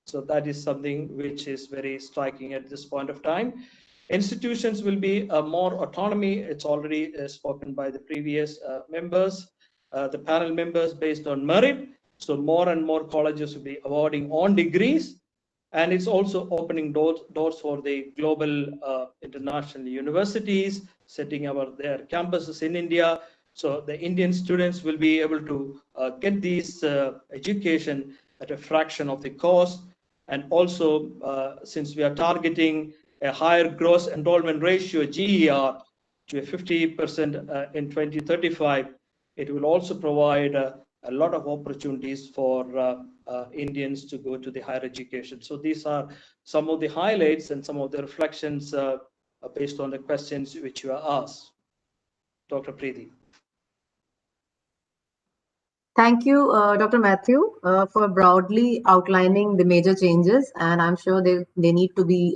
So that is something which is very striking at this point of time. Institutions will be more autonomy. It's already spoken by the previous members, the panel members, based on merit. So more and more colleges will be awarding on degrees, and it's also opening doors for the global international universities, setting up their campuses in India. So the Indian students will be able to get these education at a fraction of the cost. And also, since we are targeting a higher gross enrollment ratio, GER, to a 50% in 2035, it will also provide a lot of opportunities for Indians to go to the higher education. So these are some of the highlights and some of the reflections based on the questions which you are asked. Dr. Priti. Thank you, Dr. Mathew, for broadly outlining the major changes, and I'm sure they need to be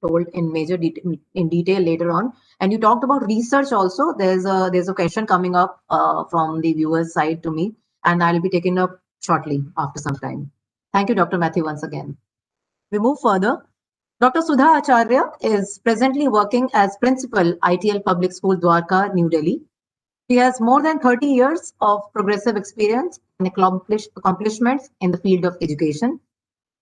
told in detail later on. And you talked about research also. There's a question coming up from the viewers' side to me, and I'll be taking up shortly after some time. Thank you, Dr. Mathew, once again. We move further. Dr. Sudha Acharya is presently working as Principal, ITL Public School, Dwarka, New Delhi. She has more than 30 years of progressive experience and accomplishments in the field of education.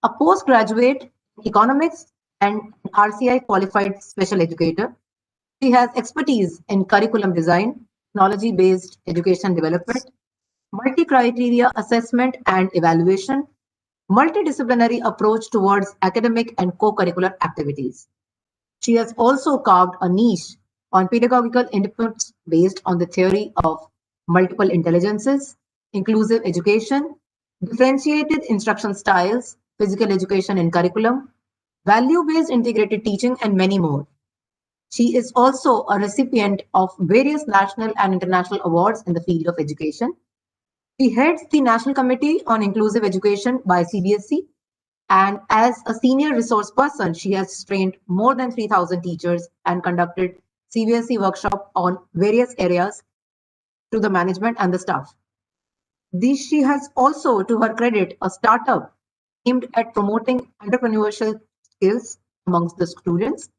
A postgraduate in economics and RCI qualified special educator. She has expertise in curriculum design, technology-based education development, multi-criteria assessment and evaluation, multidisciplinary approach towards academic and co-curricular activities. She has also carved a niche on pedagogical inputs based on the theory of multiple intelligences, inclusive education, differentiated instruction styles, physical education and curriculum, value-based integrated teaching, and many more. She is also a recipient of various national and international awards in the field of education. She heads the National Committee on Inclusive Education by CBSE, and as a senior resource person, she has trained more than 3,000 teachers and conducted CBSE workshop on various areas to the management and the staff. She has also, to her credit, a startup aimed at promoting entrepreneurial skills amongst the students.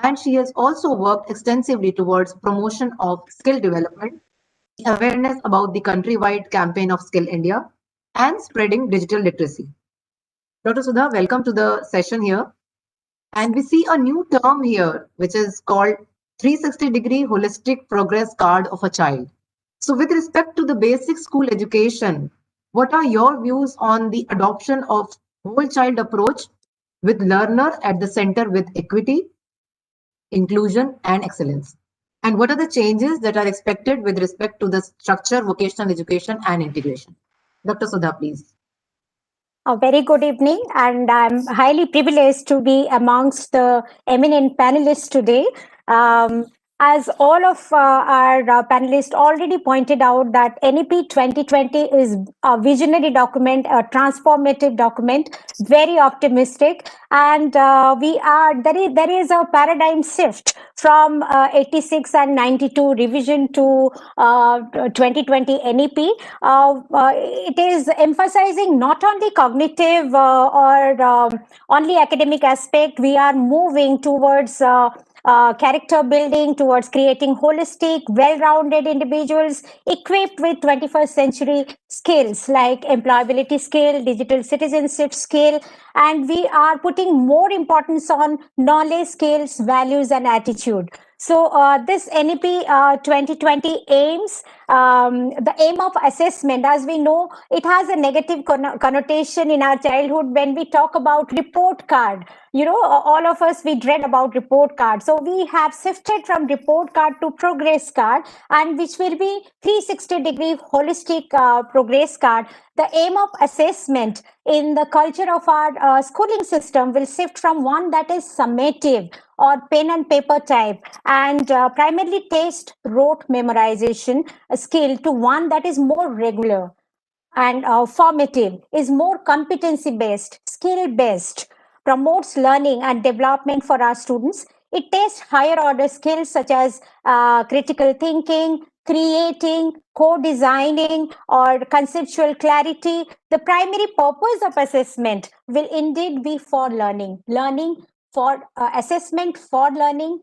And she has also worked extensively towards promotion of skill development, awareness about the countrywide campaign of Skill India, and spreading digital literacy. Dr. Sudha, welcome to the session here. And we see a new term here, which is called 360-degree holistic progress card of a child. So with respect to the basic school education, what are your views on the adoption of whole child approach with learner at the center with equity, inclusion, and excellence? And what are the changes that are expected with respect to the structure, vocational education, and integration? Dr. Sudha, please. A very good evening, and I'm highly privileged to be amongst the eminent panelists today. As all of our panelists already pointed out, that NEP 2020 is a visionary document, a transformative document, very optimistic, and there is a paradigm shift from 86 and 92 revision to 2020 NEP. It is emphasizing not only cognitive or only academic aspect. We are moving towards character building, towards creating holistic, well-rounded individuals equipped with 21st century skills like employability skill, digital citizenship skill, and we are putting more importance on knowledge, skills, values, and attitude. So this NEP 2020 aims, the aim of assessment, as we know, it has a negative connotation in our childhood when we talk about report card. You know, all of us, we dread about report card. So we have shifted from report card to progress card, and which will be 360-degree holistic progress card. The aim of assessment in the culture of our schooling system will shift from one that is summative or pen and paper type and primarily test rote memorization skill to one that is more regular and formative, is more competency based, skill based, promotes learning and development for our students. It tests higher order skills such as critical thinking, creating, co-designing, or conceptual clarity. The primary purpose of assessment will indeed be for learning. Learning for assessment for learning,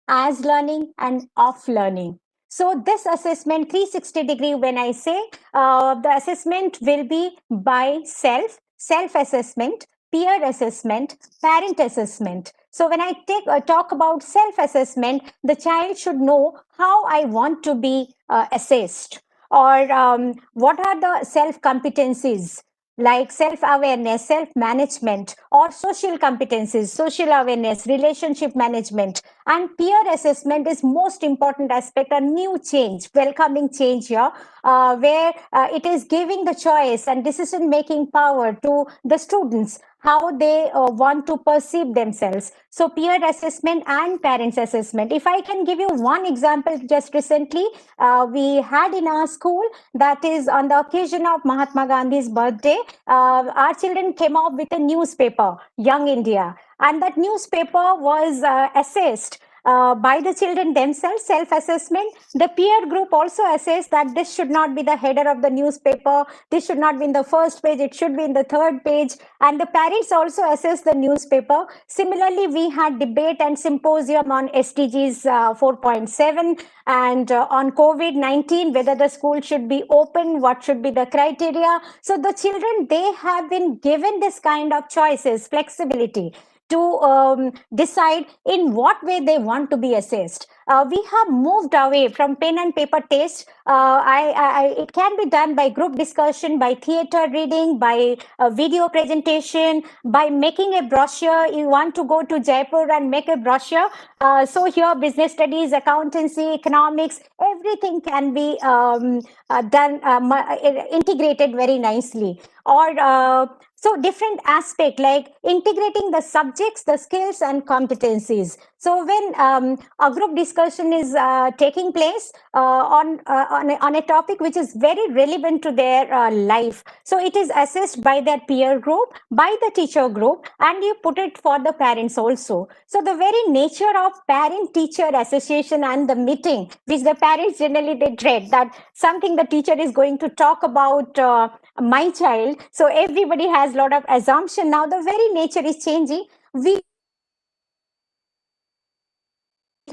as learning, and off learning. So this assessment 360 degree, when I say the assessment will be by self-assessment, peer assessment, parent assessment. So when I talk about self-assessment, the child should know how I want to be assessed, or what are the self-competencies like self-awareness, self-management, or social competencies, social awareness, relationship management. And peer assessment is most important aspect, a new change, welcoming change here, where it is giving the choice and decision-making power to the students, how they want to perceive themselves. So peer assessment and parents assessment. If I can give you one example, just recently, we had in our school, that is on the occasion of Mahatma Gandhi's birthday, our children came up with a newspaper, Young India, and that newspaper was assessed by the children themselves, self-assessment. The peer group also assessed that this should not be the header of the newspaper, this should not be in the first page, it should be in the third page. And the parents also assessed the newspaper. Similarly, we had debate and symposium on SDGs 4.7 and on COVID-19, whether the school should be open, what should be the criteria. So the children, they have been given this kind of choices, flexibility to decide in what way they want to be assessed. We have moved away from pen and paper test. It can be done by group discussion, by theater reading, by a video presentation, by making a brochure. You want to go to Jaipur and make a brochure. So here, business studies, accountancy, economics, everything can be done, integrated very nicely. Or so different aspect like integrating the subjects, the skills and competencies. So when a group discussion is taking place on a topic which is very relevant to their life, so it is assessed by their peer group, by the teacher group, and you put it for the parents also. So the very nature of parent-teacher association and the meeting, which the parents generally they dread, that something the teacher is going to talk about my child. So everybody has a lot of assumption. Now the very nature is changing. We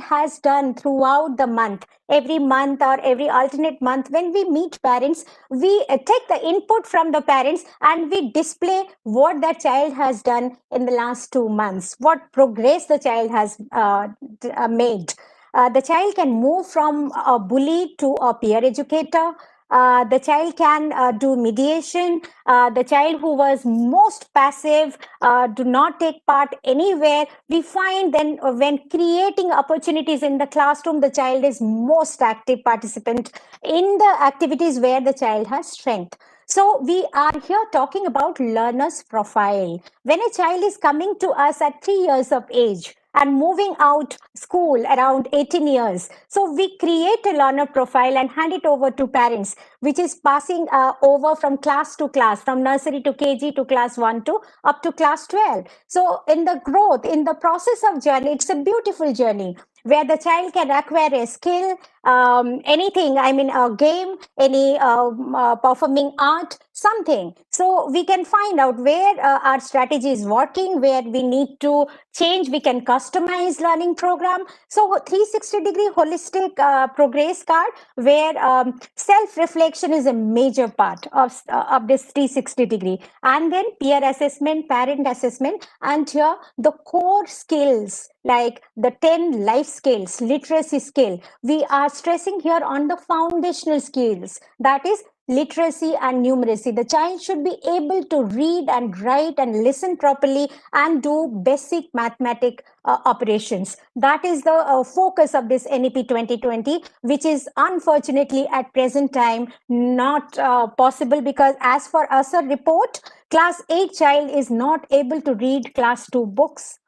has done throughout the month, every month or every alternate month, when we meet parents, we take the input from the parents and we display what that child has done in the last 2 months, what progress the child has made. The child can move from a bully to a peer educator. The child can do mediation. The child who was most passive, do not take part anywhere, we find then when creating opportunities in the classroom, the child is most active participant in the activities where the child has strength. So we are here talking about learner's profile. When a child is coming to us at 3 years of age and moving out school around 18 years, so we create a learner profile and hand it over to parents, which is passing over from class to class, from nursery to KG to class 1 to up to class 12. So in the growth, in the process of journey, it's a beautiful journey where the child can acquire a skill, anything, I mean, a game, any performing art, something. So we can find out where our strategy is working, where we need to change, we can customize learning program. So 360 degree holistic progress card, where self-reflection is a major part of this 360 degree. And then peer assessment, parent assessment, and here the core skills, like the 10 life skills, literacy skill. We are stressing here on the foundational skills, that is literacy and numeracy. The child should be able to read and write and listen properly and do basic mathematic operations. That is the focus of this NEP 2020, which is unfortunately at present time not possible, because as for us a report, class 8 child is not able to read class 2 books.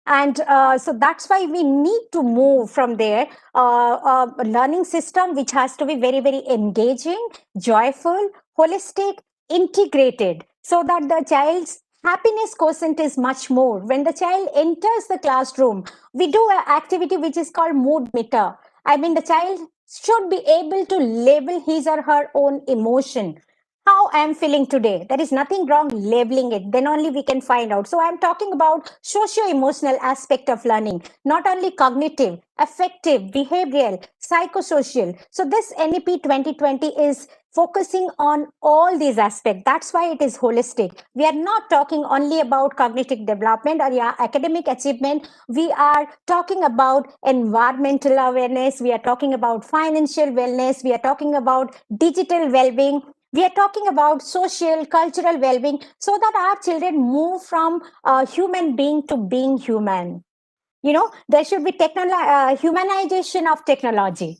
And so that's why we need to move from there, a learning system which has to be very, very engaging, joyful, holistic, integrated, so that the child's happiness quotient is much more. When the child enters the classroom, we do an activity which is called mood meter. I mean, the child's should be able to label his or her own emotion. How I am feeling today. There is nothing wrong labeling it. Then only we can find out. So I'm talking about socio-emotional aspect of learning, not only cognitive, affective, behavioral, psychosocial. So this NEP 2020 is focusing on all these aspects. That's why it is holistic. We are not talking only about cognitive development or academic achievement. We are talking about environmental awareness. We are talking about financial wellness. We are talking about digital well-being. We are talking about social, cultural well-being, so that our children move from human being to being human. There should be humanization of technology.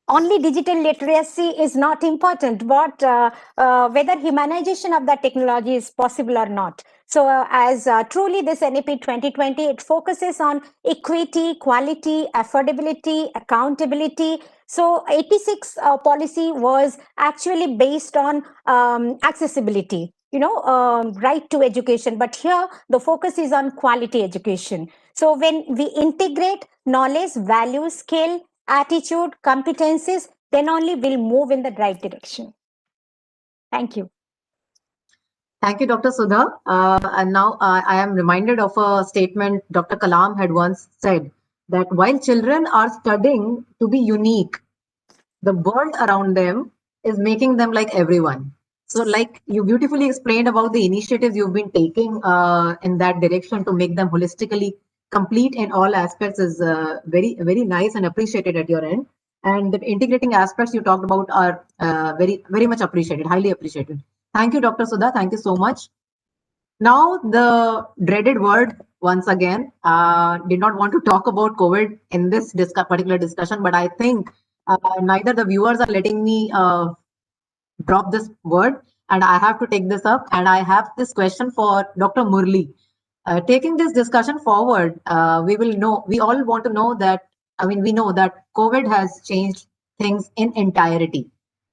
Only digital literacy is not important, but whether humanization of that technology is possible or not. So as truly this NEP 2020, it focuses on equity, quality, affordability, accountability. So 86 policy was actually based on accessibility, right to education. But here the focus is on quality education. So when we integrate knowledge, value, skill, attitude, competencies, then only we'll move in the right direction. Thank you. Thank you, Dr. Sudha. And now I am reminded of a statement Dr. Kalam had once said, that while children are studying to be unique, the world around them is making them like everyone. So like you beautifully explained about the initiatives you've been taking in that direction to make them holistically complete in all aspects is very, very nice and appreciated at your end. And the integrating aspects you talked about are very, very much appreciated, highly appreciated. Thank you, Dr. Sudha. Thank you so much. Now, the dreaded word once again. Did not want to talk about COVID in this particular discussion, but I think neither the viewers are letting me drop this word, and I have to take this up. And I have this question for Dr. Muralee. Taking this discussion forward, we all want to know that, we know that COVID has changed things in entirety.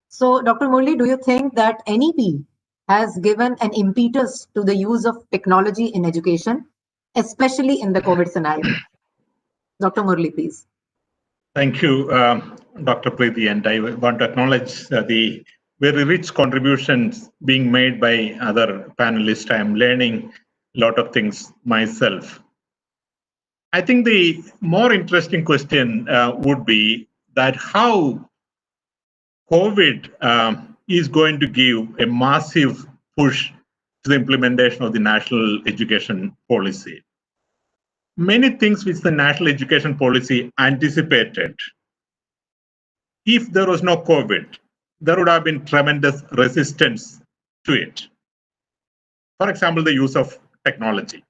So, Dr. Muralee, do you think that NEP has given an impetus to the use of technology in education, especially in the COVID scenario? Dr. Muralee, please. Thank you, Dr. Priti, and I want to acknowledge the very rich contributions being made by other panelists. I am learning a lot of things myself. I think the more interesting question would be that how COVID is going to give a massive push to the implementation of the national education policy. Many things which the national education policy anticipated, if there was no COVID, there would have been tremendous resistance to it. For example, the use of technology.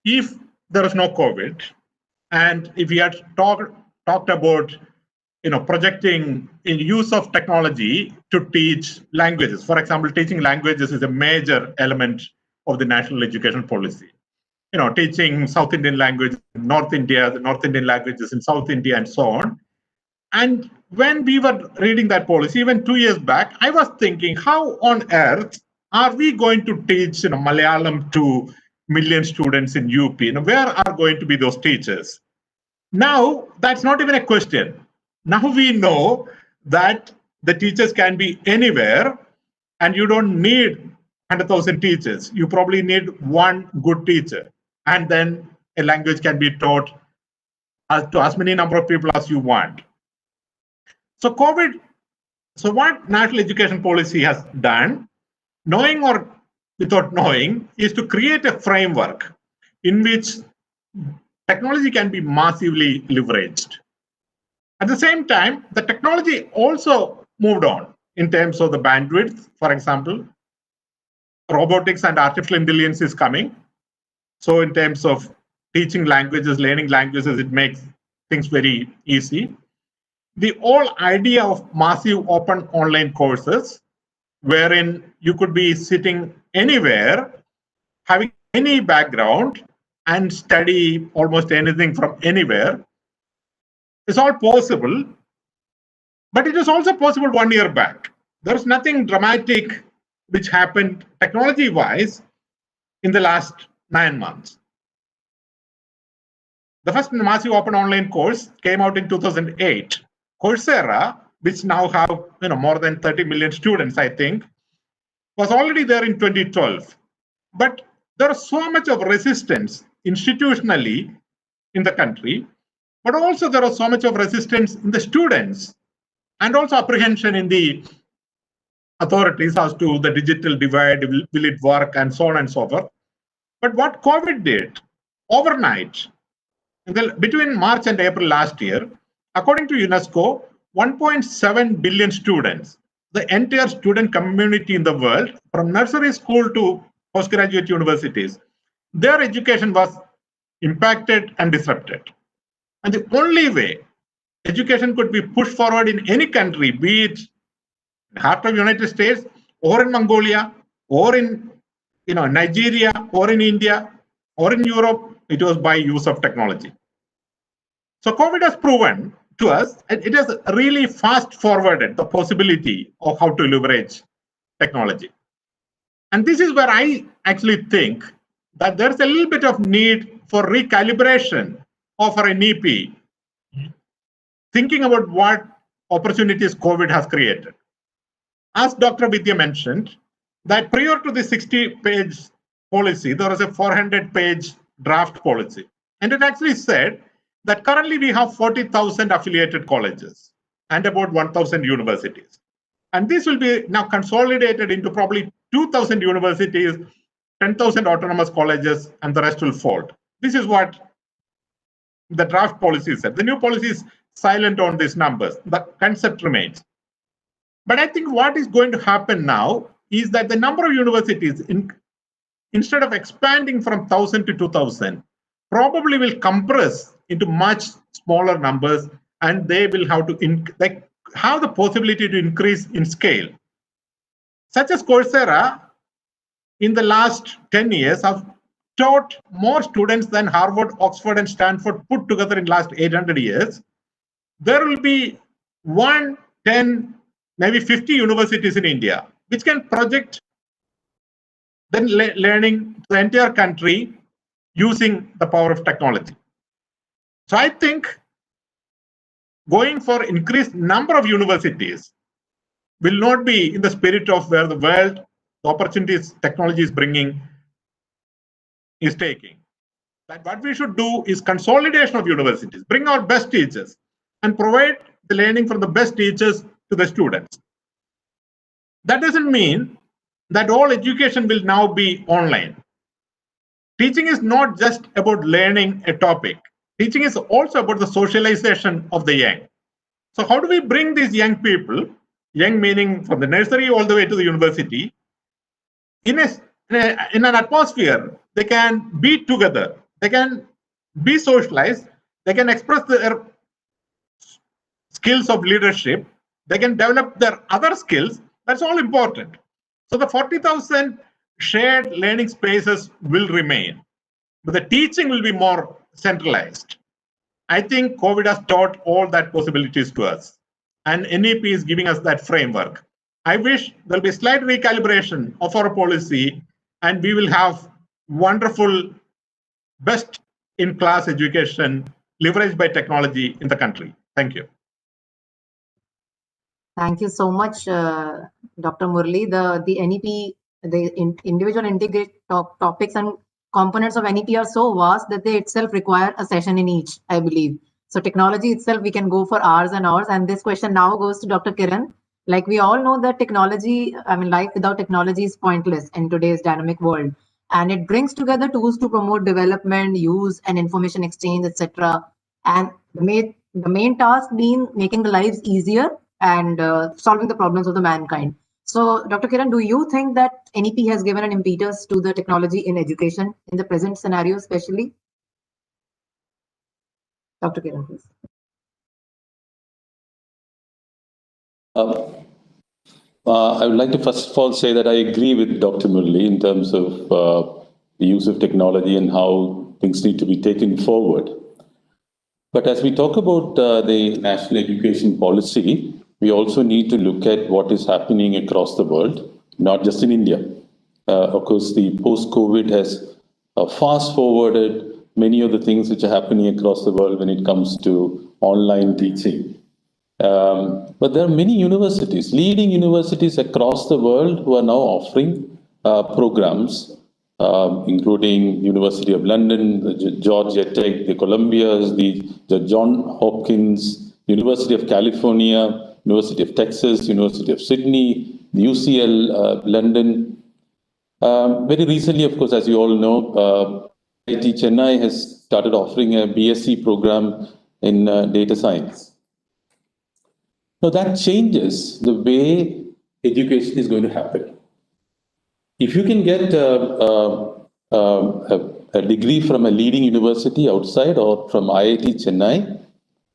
If there was no COVID, and if we had talked about projecting in use of technology to teach languages. For example, teaching languages is a major element of the national education policy. Teaching South Indian language in North India, the North Indian languages in South India, and so on. And when we were reading that policy, even 2 years back, I was thinking, how on earth are we going to teach Malayalam to million students in UP? Where are going to be those teachers? Now, that's not even a question. Now we know that the teachers can be anywhere, and you don't need 100,000 teachers. You probably need one good teacher, and then a language can be taught to as many number of people as you want. So what national education policy has done, knowing or without knowing, is to create a framework in which technology can be massively leveraged. At the same time, the technology also moved on in terms of the bandwidth. For example, robotics and artificial intelligence is coming. So in terms of teaching languages, learning languages, it makes things very easy. The whole idea of massive open online courses, wherein you could be sitting anywhere, having any background, and study almost anything from anywhere, is all possible. But it is also possible 1 year back. There's nothing dramatic which happened technology-wise in the last 9 months. The first massive open online course came out in 2008, Coursera, which now have more than 30 million students, I think, was already there in 2012. But there is so much of resistance institutionally in the country, but also there was so much of resistance in the students and also apprehension in the authorities as to the digital divide, will it work, and so on and so forth. But what COVID did overnight, between March and April last year, according to UNESCO, 1.7 billion students, the entire student community in the world, from nursery school to postgraduate universities, their education was impacted and disrupted. And the only way education could be pushed forward in any country, be it in the heart of United States, or in Mongolia, or in Nigeria, or in India, or in Europe, it was by use of technology. So COVID has proven to us, it has really fast forwarded the possibility of how to leverage technology. And this is where I actually think that there's a little bit of need for recalibration of our NEP, thinking about what opportunities COVID has created. As Dr. Vidya mentioned, that prior to the 60-page policy, there was a 400-page draft policy. And it actually said that currently we have 40,000 affiliated colleges and about 1,000 universities. And this will be now consolidated into probably 2,000 universities, 10,000 autonomous colleges, and the rest will fold. This is what the draft policy said. The new policy is silent on these numbers. The concept remains. But I think what is going to happen now is that the number of universities, instead of expanding from 1,000 to 2,000, probably will compress into much smaller numbers, and they will have to have the possibility to increase in scale. Such as Coursera, in the last 10 years, have taught more students than Harvard, Oxford, and Stanford put together in the last 800 years. There will be 1, 10, maybe 50 universities in India, which can project then learning to the entire country using the power of technology. So I think going for increased number of universities will not be in the spirit of where the world, the opportunities technology is bringing, is taking. But what we should do is consolidation of universities, bring our best teachers, and provide the learning from the best teachers to the students. That doesn't mean that all education will now be online. Teaching is not just about learning a topic. Teaching is also about the socialization of the young. So how do we bring these young people, young meaning from the nursery all the way to the university, in an atmosphere they can be together, they can be socialized, they can express their skills of leadership, they can develop their other skills. That's all important. So the 40,000 shared learning spaces will remain, but the teaching will be more centralized. I think COVID has taught all that possibilities to us, and NEP is giving us that framework. I wish there'll be slight recalibration of our policy, and we will have wonderful, best-in-class education leveraged by technology in the country. Thank you. Thank you so much, Dr. Muralee. The NEP, the individual integrate topics and components of NEP are so vast that they itself require a session in each, I believe. So technology itself, we can go for hours and hours. And this question now goes to Dr. Kiran. Like we all know that technology, life without technology is pointless in today's dynamic world. And it brings together tools to promote development, use, and information exchange, etc. And the main task being making the lives easier and solving the problems of the mankind. So, Dr. Kiran, do you think that NEP has given an impetus to the technology in education in the present scenario, especially? Dr. Kiran, please. I would like to first of all say that I agree with Dr. Muralee in terms of the use of technology and how things need to be taken forward. But as we talk about the national education policy, we also need to look at what is happening across the world, not just in India. Of course, the post-COVID has fast-forwarded many of the things which are happening across the world when it comes to online teaching. But there are many universities, leading universities across the world who are now offering programs, including University of London, the Georgia Tech, the Columbia's, the John Hopkins, University of California, University of Texas, University of Sydney, the UCL London. Very recently, of course, as you all know, IIT Chennai has started offering a BSc program in data science. Now that changes the way education is going to happen. If you can get a degree from a leading university outside or from IIT Chennai,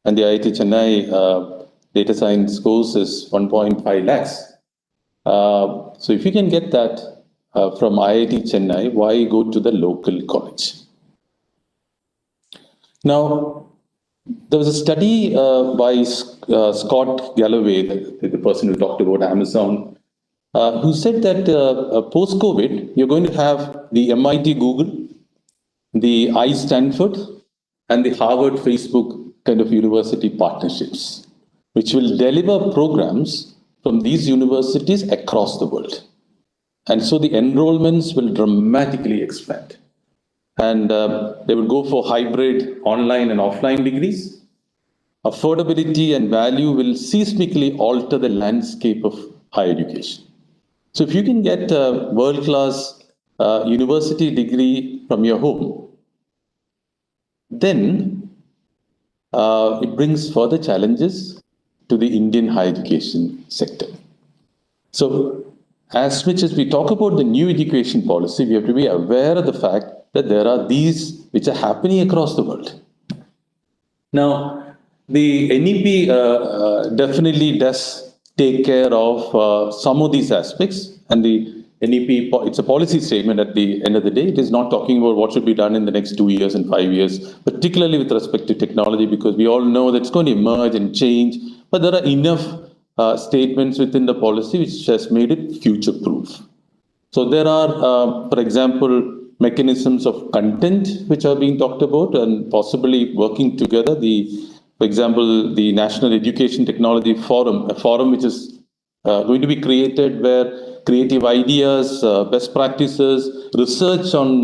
and the IIT Chennai data science course is 1.5 lakhs. So if you can get that from IIT Chennai, why go to the local college? Now, there was a study by Scott Galloway, the person who talked about Amazon, who said that post-COVID, you're going to have the MIT Google, the Stanford, and the Harvard Facebook kind of university partnerships, which will deliver programs from these universities across the world. And so the enrollments will dramatically expand. And they will go for hybrid online and offline degrees. Affordability and value will seismically alter the landscape of higher education. So if you can get a world-class university degree from your home, then it brings further challenges to the Indian higher education sector. So as much as we talk about the new education policy, we have to be aware of the fact that there are these which are happening across the world. Now, the NEP definitely does take care of some of these aspects, and the NEP, it's a policy statement at the end of the day. It is not talking about what should be done in the next 2 years and 5 years, particularly with respect to technology, because we all know that it's going to emerge and change, but there are enough statements within the policy which has made it future-proof. So there are, for example, mechanisms of content which are being talked about and possibly working together. For example, the National Education Technology Forum, a forum which is going to be created where creative ideas, best practices, research on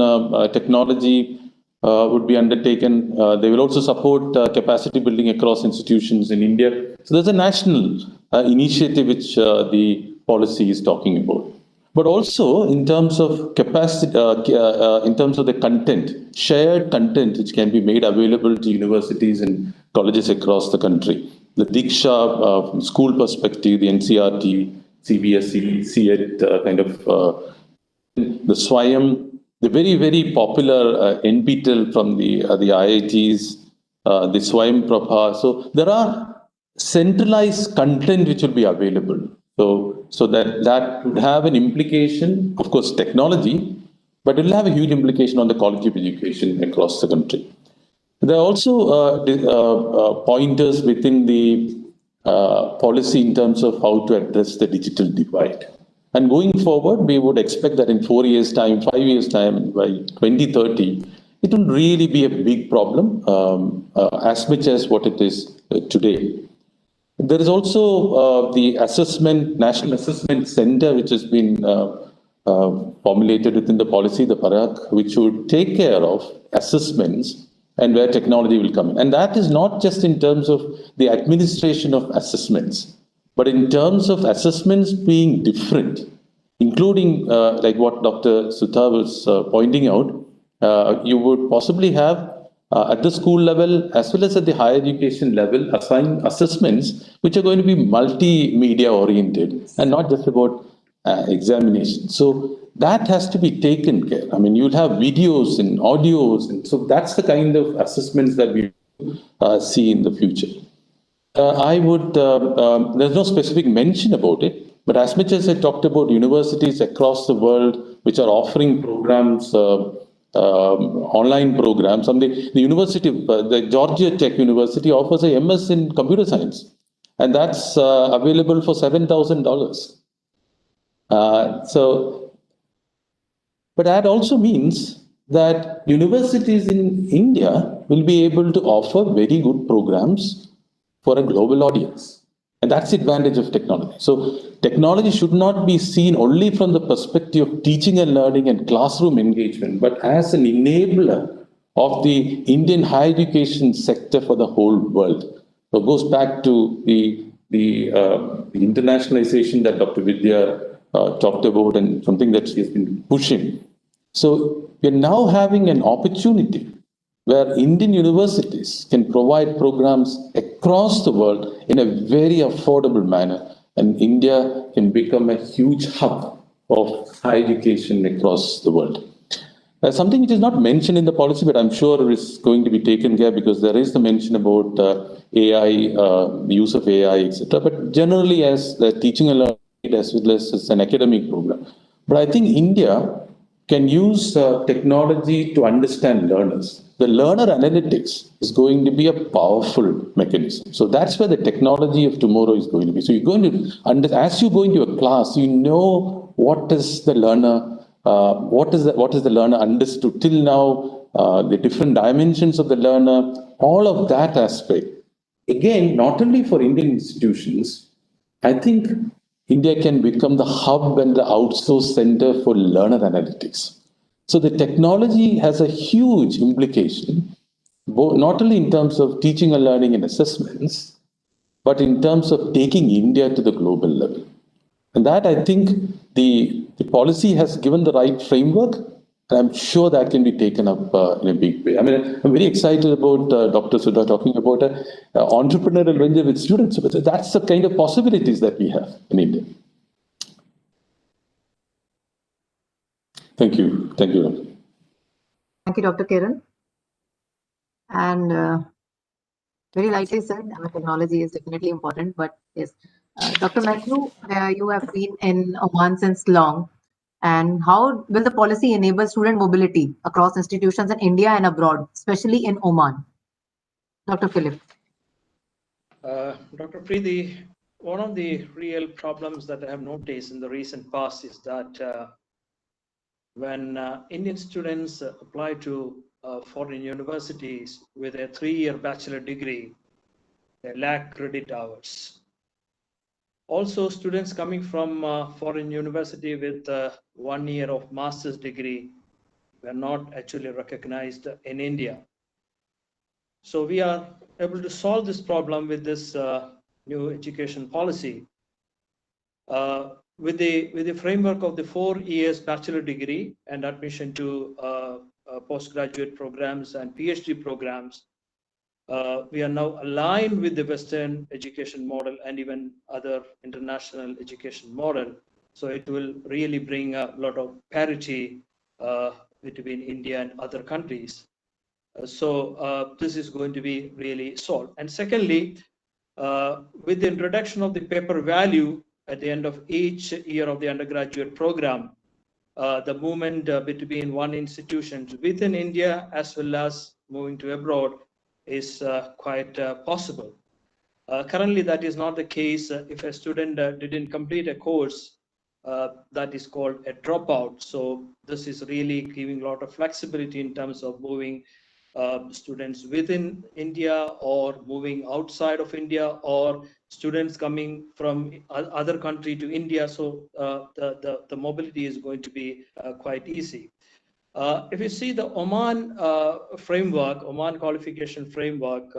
technology would be undertaken. They will also support capacity building across institutions in India. So there's a national initiative which the policy is talking about. But also in terms of capacity, in terms of the content, shared content which can be made available to universities and colleges across the country. The Diksha from school perspective, the NCRT, CBSE, CET kind of, the Swayam, the very, very popular NPTEL from the IITs, the Swayam Prabha. So there are centralized content which will be available. So that would have an implication, of course, technology, but it will have a huge implication on the quality of education across the country. There are also pointers within the policy in terms of how to address the digital divide. And going forward, we would expect that in 4 years' time, 5 years' time, by 2030, it will really be a big problem, as much as what it is today. There is also the National Assessment Center, which has been formulated within the policy, the PARAG, which would take care of assessments and where technology will come in. And that is not just in terms of the administration of assessments, but in terms of assessments being different, including like what Dr. Sudha was pointing out, you would possibly have at the school level as well as at the higher education level assign assessments which are going to be multimedia oriented and not just about examination. So that has to be taken care. I mean, you'll have videos and audios, and so that's the kind of assessments that we see in the future. There's no specific mention about it, but as much as I talked about universities across the world which are offering programs, online programs, and the university, the Georgia Tech University offers a MS in computer science, and that's available for $7,000. But that also means that universities in India will be able to offer very good programs for a global audience. And that's the advantage of technology. So technology should not be seen only from the perspective of teaching and learning and classroom engagement, but as an enabler of the Indian higher education sector for the whole world. So it goes back to the internationalization that Dr. Vidya talked about, and something that she has been pushing. So we're now having an opportunity where Indian universities can provide programs across the world in a very affordable manner, and India can become a huge hub of higher education across the world. Something which is not mentioned in the policy, but I'm sure is going to be taken care, because there is the mention about AI, use of AI, etc. But generally, as the teaching and learning as well as an academic program. But I think India can use technology to understand learners. The learner analytics is going to be a powerful mechanism. So that's where the technology of tomorrow is going to be. So you're going to, as you go into a class, you know what is the learner, what is the learner understood till now, the different dimensions of the learner, all of that aspect. Again, not only for Indian institutions, I think India can become the hub and the outsource center for learner analytics. So the technology has a huge implication, not only in terms of teaching and learning and assessments, but in terms of taking India to the global level. And that, I think, the policy has given the right framework, and I'm sure that can be taken up in a big way. I mean, I'm very excited about Dr. Sudha talking about entrepreneurial venture with students. That's the kind of possibilities that we have in India. Thank you. Thank you. Thank you, Dr. Kiran. And very lightly said, technology is definitely important, but yes. Dr. Mathew, you have been in Oman since long. And how will the policy enable student mobility across institutions in India and abroad, especially in Oman? Dr. Philip. Dr. Priti, one of the real problems that I have noticed in the recent past is that when Indian students apply to foreign universities with a 3-year bachelor degree, they lack credit hours. Also, students coming from foreign university with 1 year of master's degree were not actually recognized in India. So we are able to solve this problem with this new education policy. With the framework of the 4 years bachelor degree and admission to postgraduate programs and PhD programs, we are now aligned with the Western education model and even other international education model. So it will really bring a lot of parity between India and other countries. So this is going to be really solved. And secondly, with the introduction of the paper value at the end of each year of the undergraduate program, the movement between one institution within India as well as moving to abroad is quite possible. Currently, that is not the case if a student didn't complete a course that is called a dropout. So this is really giving a lot of flexibility in terms of moving students within India or moving outside of India, or students coming from other country to India. So the mobility is going to be quite easy. If you see the Oman framework, Oman qualification framework,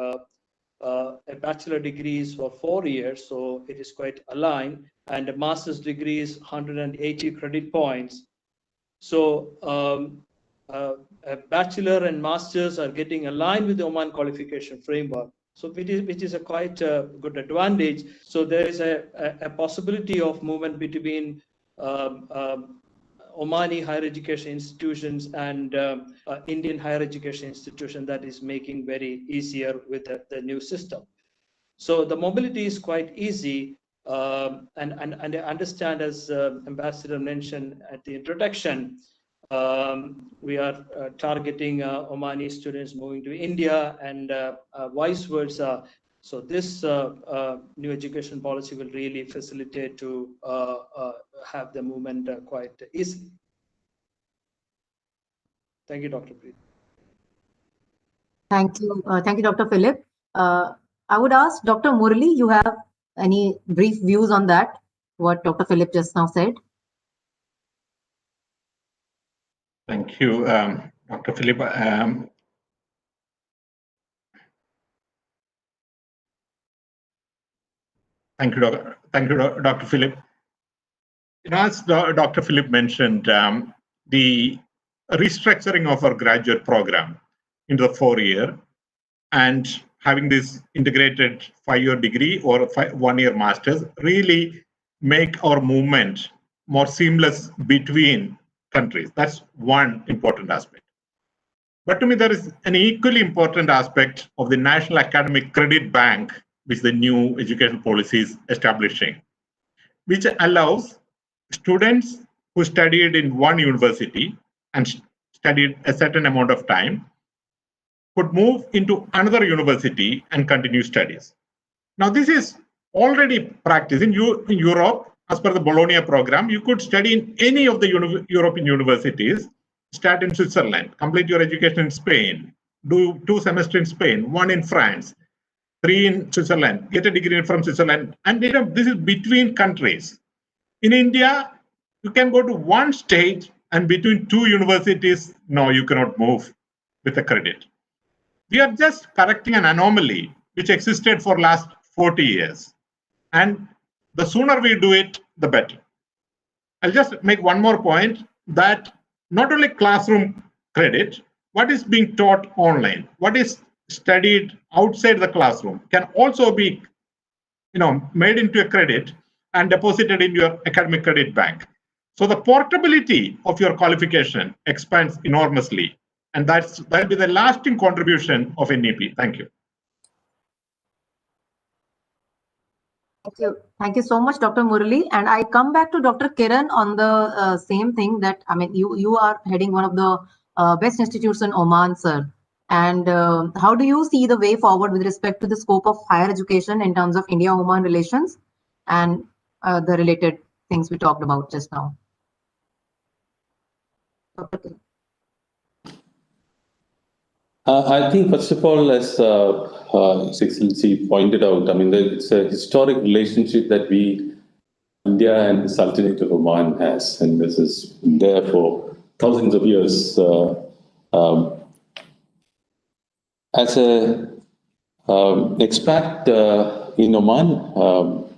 a bachelor degree is for 4 years, so it is quite aligned, and a master's degree is 180 credit points. So a bachelor and masters are getting aligned with the Oman qualification framework, so which is a quite good advantage. So there is a possibility of movement between Omani higher education institutions and Indian higher education institution that is making very easier with the new system. So the mobility is quite easy, and I understand, as Ambassador mentioned at the introduction, we are targeting Omani students moving to India and vice versa. So this new education policy will really facilitate to have the movement quite easily. Thank you, Dr. Priti. Thank you, Dr. Philip. I would ask Dr. Muralee, you have Any brief views on that, what Dr. Philip just now said? Thank you, Dr. Philip. Thank you, Dr. Philip. As Dr. Philip mentioned, the restructuring of our graduate program into the 4-year and having this integrated 5-year degree or 1-year master's really make our movement more seamless between countries. That's one important aspect. But to me, there is an equally important aspect of the National Academic Credit Bank, which the new education policy is establishing, which allows students who studied in one university and studied a certain amount of time could move into another university and continue studies. Now, this is already practiced in Europe. As per the Bologna program, you could study in any of the European universities, start in Switzerland, complete your education in Spain, do 2 semesters in Spain, 1 in France, 3 in Switzerland, get a degree from Switzerland. And this is between countries. In India, you can go to one state and between 2 universities, no, you cannot move with a credit. We are just correcting an anomaly which existed for last 40 years. And the sooner we do it, the better. I'll just make one more point that not only classroom credit, what is being taught online, what is studied outside the classroom can also be made into a credit and deposited in your academic credit bank. So the portability of your qualification expands enormously. And that'll be the lasting contribution of NEP. Thank you. Thank you so much, Dr. Muralee. And I come back to Dr. Kiran on the same thing that, you are heading one of the best institutes in Oman, sir. And how do you see the way forward with respect to the scope of higher education in terms of India-Oman relations and the related things we talked about just now? Dr. Kiran. I think, first of all, as His Excellency pointed out, it's a historic relationship that India and the Sultanate of Oman has, and this is there for thousands of years. As an expat in Oman,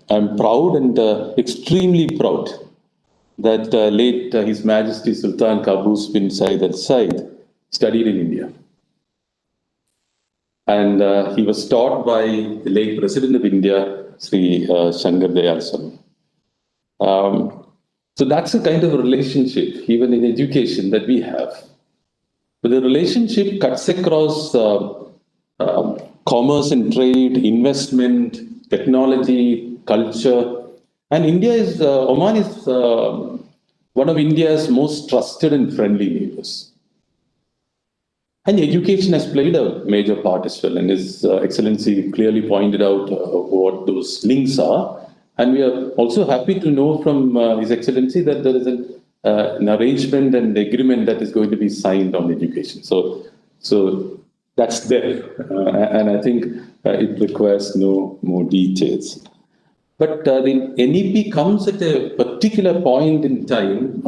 I'm proud and extremely proud that late His Majesty Sultan Qaboos bin Said Al Said studied in India. And he was taught by the late President of India, Sri Shankar Dayal Sanu. So that's the kind of a relationship, even in education, that we have. But the relationship cuts across commerce and trade, investment, technology, culture. And Oman is one of India's most trusted and friendly neighbors. And education has played a major part as well. And His Excellency clearly pointed out what those links are. And we are also happy to know from His Excellency that there is an arrangement and agreement that is going to be signed on education. So that's there. And I think it requires no more details. But the NEP comes at a particular point in time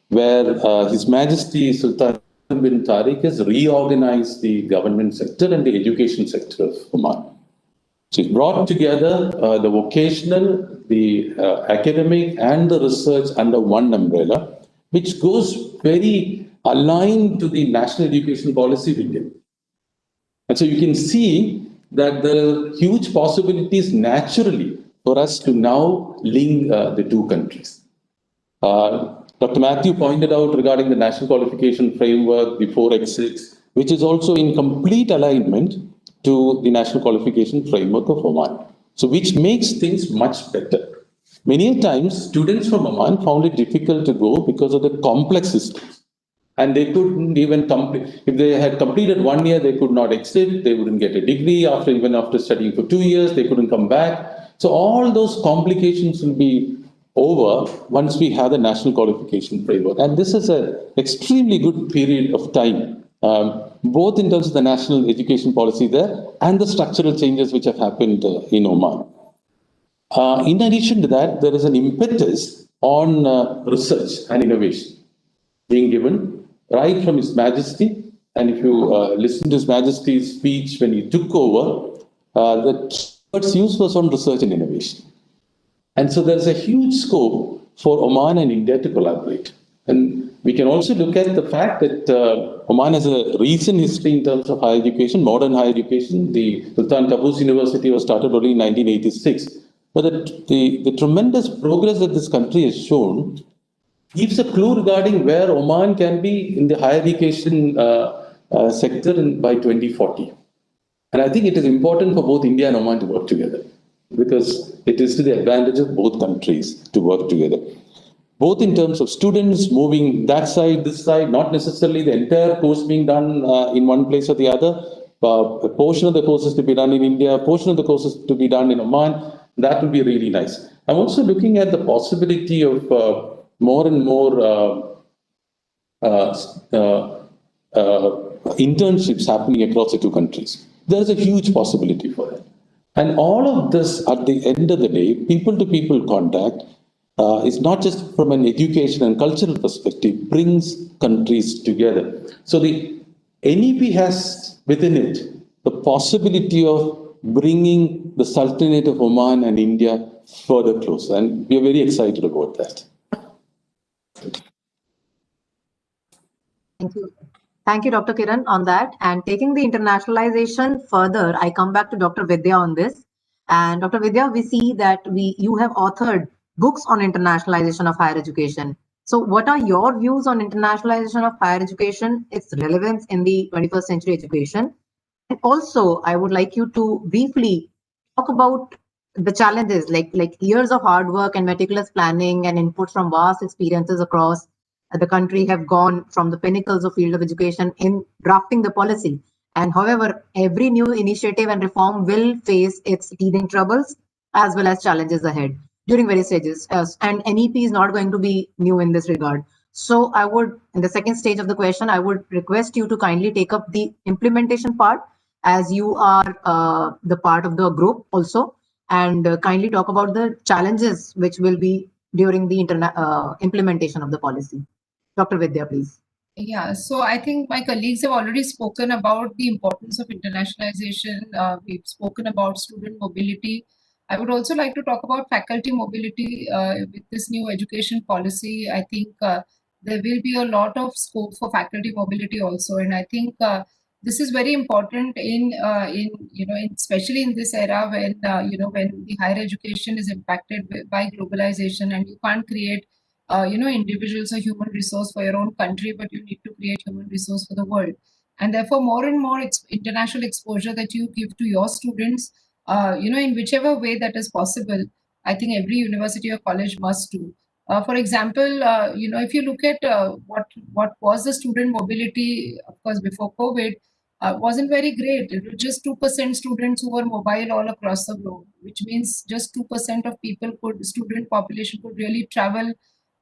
where His Majesty Sultan bin Tariq has reorganized the government sector and the education sector of Oman. So he's brought together the vocational, the academic, and the research under one umbrella, which goes very aligned to the national education policy of India. And so you can see that there are huge possibilities naturally for us to now link the 2 countries. Dr. Mathew pointed out regarding the national qualification framework before exit, which is also in complete alignment to the national qualification framework of Oman. So which makes things much better. Many times, students from Oman found it difficult to go because of the complex systems. And they couldn't even complete, if they had completed 1 year, they could not exit, they wouldn't get a degree, even after studying for 2 years, they couldn't come back. So all those complications will be over once we have the national qualification framework. And this is an extremely good period of time, both in terms of the national education policy there and the structural changes which have happened in Oman. In addition to that, there is an impetus on research and innovation being given right from His Majesty. And if you listen to His Majesty's speech when he took over, the first use was on research and innovation. And so there's a huge scope for Oman and India to collaborate. And we can also look at the fact that Oman has a recent history in terms of higher education, modern higher education. The Sultan Qaboos University was started only in 1986. But the tremendous progress that this country has shown gives a clue regarding where Oman can be in the higher education sector by 2040. And I think it is important for both India and Oman to work together, because it is to the advantage of both countries to work together. Both in terms of students moving that side, this side, not necessarily the entire course being done in one place or the other. A portion of the courses to be done in India, a portion of the courses to be done in Oman. That would be really nice. I'm also looking at the possibility of more and more internships happening across the two countries. There's a huge possibility for that. And all of this, at the end of the day, people-to-people contact is not just from an education and cultural perspective, brings countries together. So the NEP has within it the possibility of bringing the Sultanate of Oman and India further closer. And we are very excited about that. Thank you. Thank you, Dr. Kiran, on that. And taking the internationalization further, I come back to Dr. Vidya on this. And Dr. Vidya, we see that you have authored books on internationalization of higher education. So what are your views on internationalization of higher education, its relevance in the 21st century education? And also, I would like you to briefly talk about the challenges, like years of hard work and meticulous planning and input from vast experiences across the country have gone from the pinnacles of field of education in drafting the policy. And however, every new initiative and reform will face its teething troubles as well as challenges ahead during various stages. And NEP is not going to be new in this regard. So I would, in the second stage of the question, I would request you to kindly take up the implementation part, as you are the part of the group also, and kindly talk about the challenges which will be during the implementation of the policy. Dr. Vidya, please. Yeah, so I think my colleagues have already spoken about the importance of internationalization. We've spoken about student mobility. I would also like to talk about faculty mobility with this new education policy. I think there will be a lot of scope for faculty mobility also, and I think this is very important in especially in this era when when the higher education is impacted by globalization, and you can't create individuals or human resource for your own country, but you need to create human resource for the world. And therefore, more and more international exposure that you give to your students, in whichever way that is possible, I think every university or college must do. For example, if you look at what was the student mobility, of course, before COVID, wasn't very great. It was just 2% students who were mobile all across the globe, which means just 2% of student population could really travel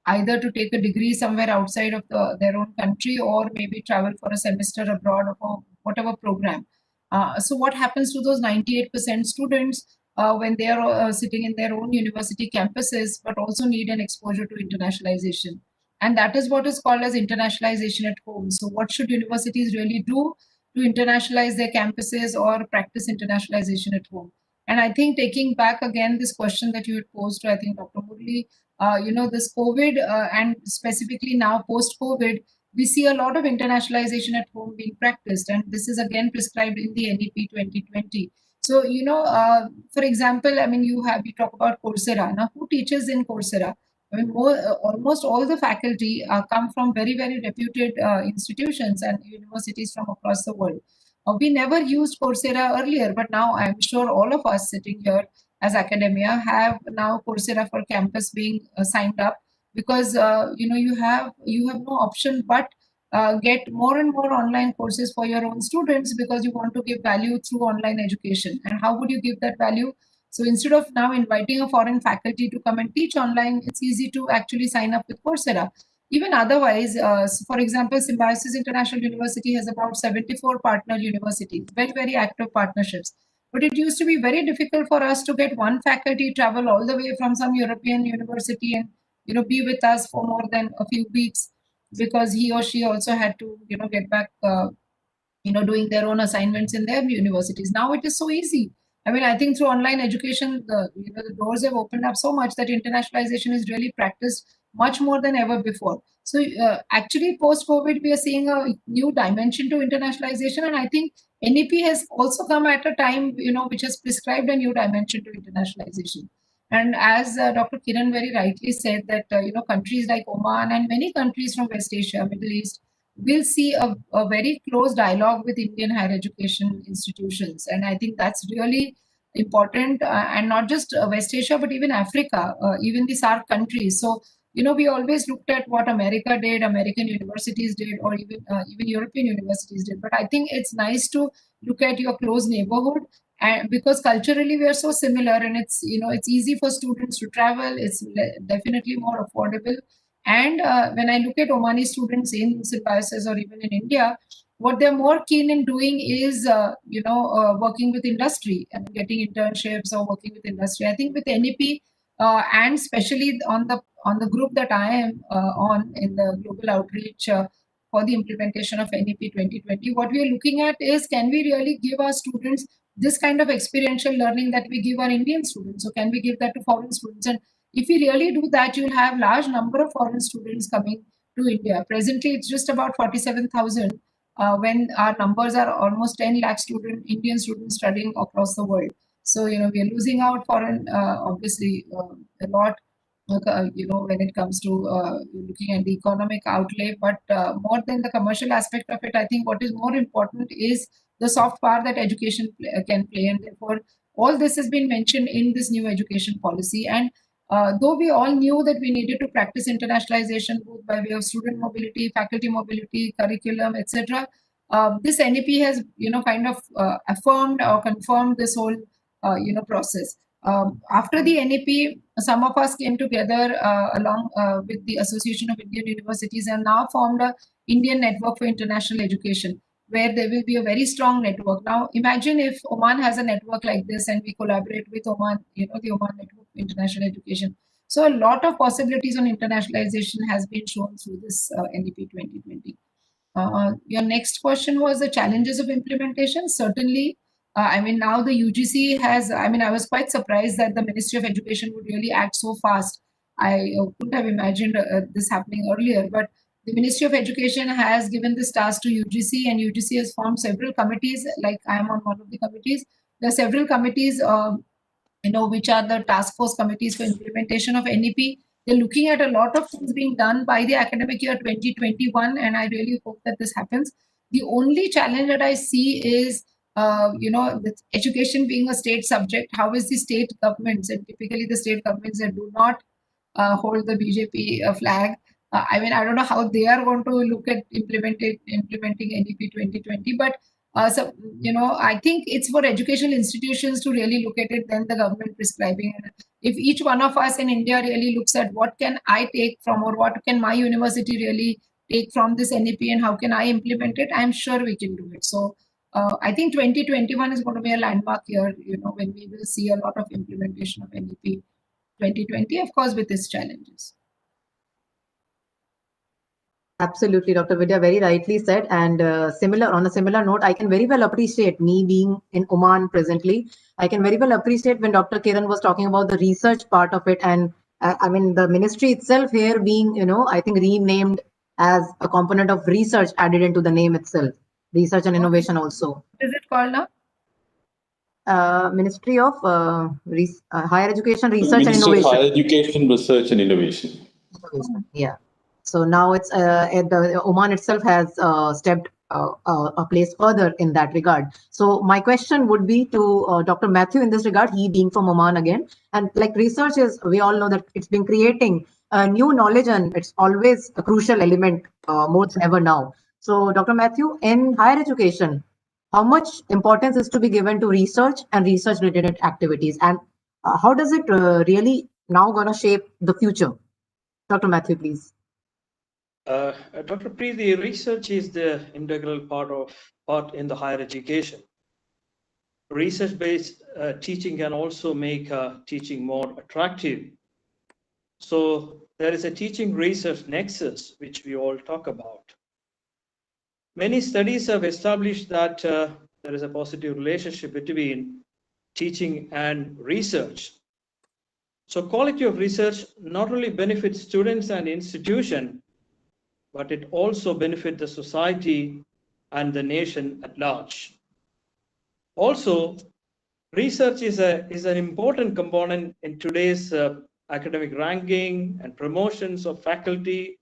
either to take a degree somewhere outside of their own country, or maybe travel for a semester abroad or for whatever program. So what happens to those 98% students when they are sitting in their own university campuses, but also need an exposure to internationalization? And that is what is called as internationalization at home. So what should universities really do to internationalize their campuses or practice internationalization at home? And I think taking back again this question that you had posed to, I think, Dr. Muralee, this COVID and specifically now post-COVID, we see a lot of internationalization at home being practiced, and this is again prescribed in the NEP 2020. So, for example, I mean, you talk about Coursera. Now, who teaches in Coursera? I mean, almost all the faculty come from very, very reputed institutions and universities from across the world. We never used Coursera earlier, but now I'm sure all of us sitting here as academia have now Coursera for Campus being signed up, because you have no option but get more and more online courses for your own students, because you want to give value through online education. And how would you give that value? So instead of now inviting a foreign faculty to come and teach online, it's easy to actually sign up with Coursera. Even otherwise, for example, Symbiosis International University has about 74 partner universities, very, very active partnerships. But it used to be very difficult for us to get one faculty travel all the way from some European university and be with us for more than a few weeks, because he or she also had to get back doing their own assignments in their universities. Now it is so easy. I mean, I think through online education, the doors have opened up so much that internationalization is really practiced much more than ever before. So actually, post-COVID, we are seeing a new dimension to internationalization, and I think NEP has also come at a time, which has prescribed a new dimension to internationalization. And as Dr. Kiran very rightly said, that countries like Oman and many countries from West Asia, Middle East, will see a very close dialogue with Indian higher education institutions. And I think that's really important, and not just West Asia, but even Africa, even the SAARC countries. So, we always looked at what America did, American universities did, or even European universities did. But I think it's nice to look at your close neighborhood, and because culturally we are so similar, and it's easy for students to travel. It's definitely more affordable. And when I look at Omani students in Symbiosis or even in India, what they're more keen in doing is, working with industry and getting internships or working with industry. I think with NEP, and especially on the group that I am on in the global outreach for the implementation of NEP 2020, what we are looking at is, can we really give our students this kind of experiential learning that we give our Indian students? So can we give that to foreign students? And if we really do that, you'll have large number of foreign students coming to India. Presently, it's just about 47,000, when our numbers are almost 10 lakh Indian students studying across the world. So, we are losing out foreign, obviously, a lot, when it comes to looking at the economic outlay. But more than the commercial aspect of it, I think what is more important is the soft power that education can play. And therefore, all this has been mentioned in this new education policy. And though we all knew that we needed to practice internationalization both by way of student mobility, faculty mobility, curriculum, etc., this NEP has, kind of affirmed or confirmed this whole, process. After the NEP, some of us came together along with the Association of Indian Universities and now formed a Indian Network for International Education, where there will be a very strong network. Now, imagine if Oman has a network like this and we collaborate with Oman, the Oman Network for International Education. So a lot of possibilities on internationalization has been shown through this NEP 2020. Your next question was the challenges of implementation. Certainly, I mean, now the UGC has, I was quite surprised that the Ministry of Education would really act so fast. I couldn't have imagined this happening earlier, but the Ministry of Education has given this task to UGC, and UGC has formed several committees, like I am on one of the committees. There are several committees, which are the task force committees for implementation of NEP. They're looking at a lot of things being done by the academic year 2021, and I really hope that this happens. The only challenge that I see is, with education being a state subject, how is the state governments, and typically the state governments that do not hold the BJP flag, I don't know how they are going to look at implementing NEP 2020, but so, I think it's for educational institutions to really look at it, then the government prescribing. And if each one of us in India really looks at what can I take from, or what can my university really take from this NEP, and how can I implement it, I'm sure we can do it. So I think 2021 is going to be a landmark year, when we will see a lot of implementation of NEP 2020, of course, with its challenges. Absolutely, Dr. Vidya very rightly said. And on a similar note, I can very well appreciate, me being in Oman presently, I can very well appreciate when Dr. Kiran was talking about the research part of it. And the ministry itself here being, I think renamed as a component of research added into the name itself, research and innovation also. What is it called now? Ministry of Higher Education, Research and Ministry Innovation. of Higher Education, Research and Innovation. Yeah. So now it's the Oman itself has stepped a place further in that regard. So my question would be to Dr. Mathew in this regard, he being from Oman again. And like research is, we all know that it's been creating new knowledge, and it's always a crucial element more than ever now. So Dr. Mathew, in higher education, how much importance is to be given to research and research related activities, and how does it really now going to shape the future? Dr. Mathew, please. Dr. Priti, research is the integral part in the higher education. research-based teaching can also make teaching more attractive. So there is a teaching research nexus, which we all talk about. Many studies have established that there is a positive relationship between teaching and research. So quality of research not only benefits students and institution, but it also benefits the society and the nation at large. Also, research is an important component in today's academic ranking and promotions of faculty.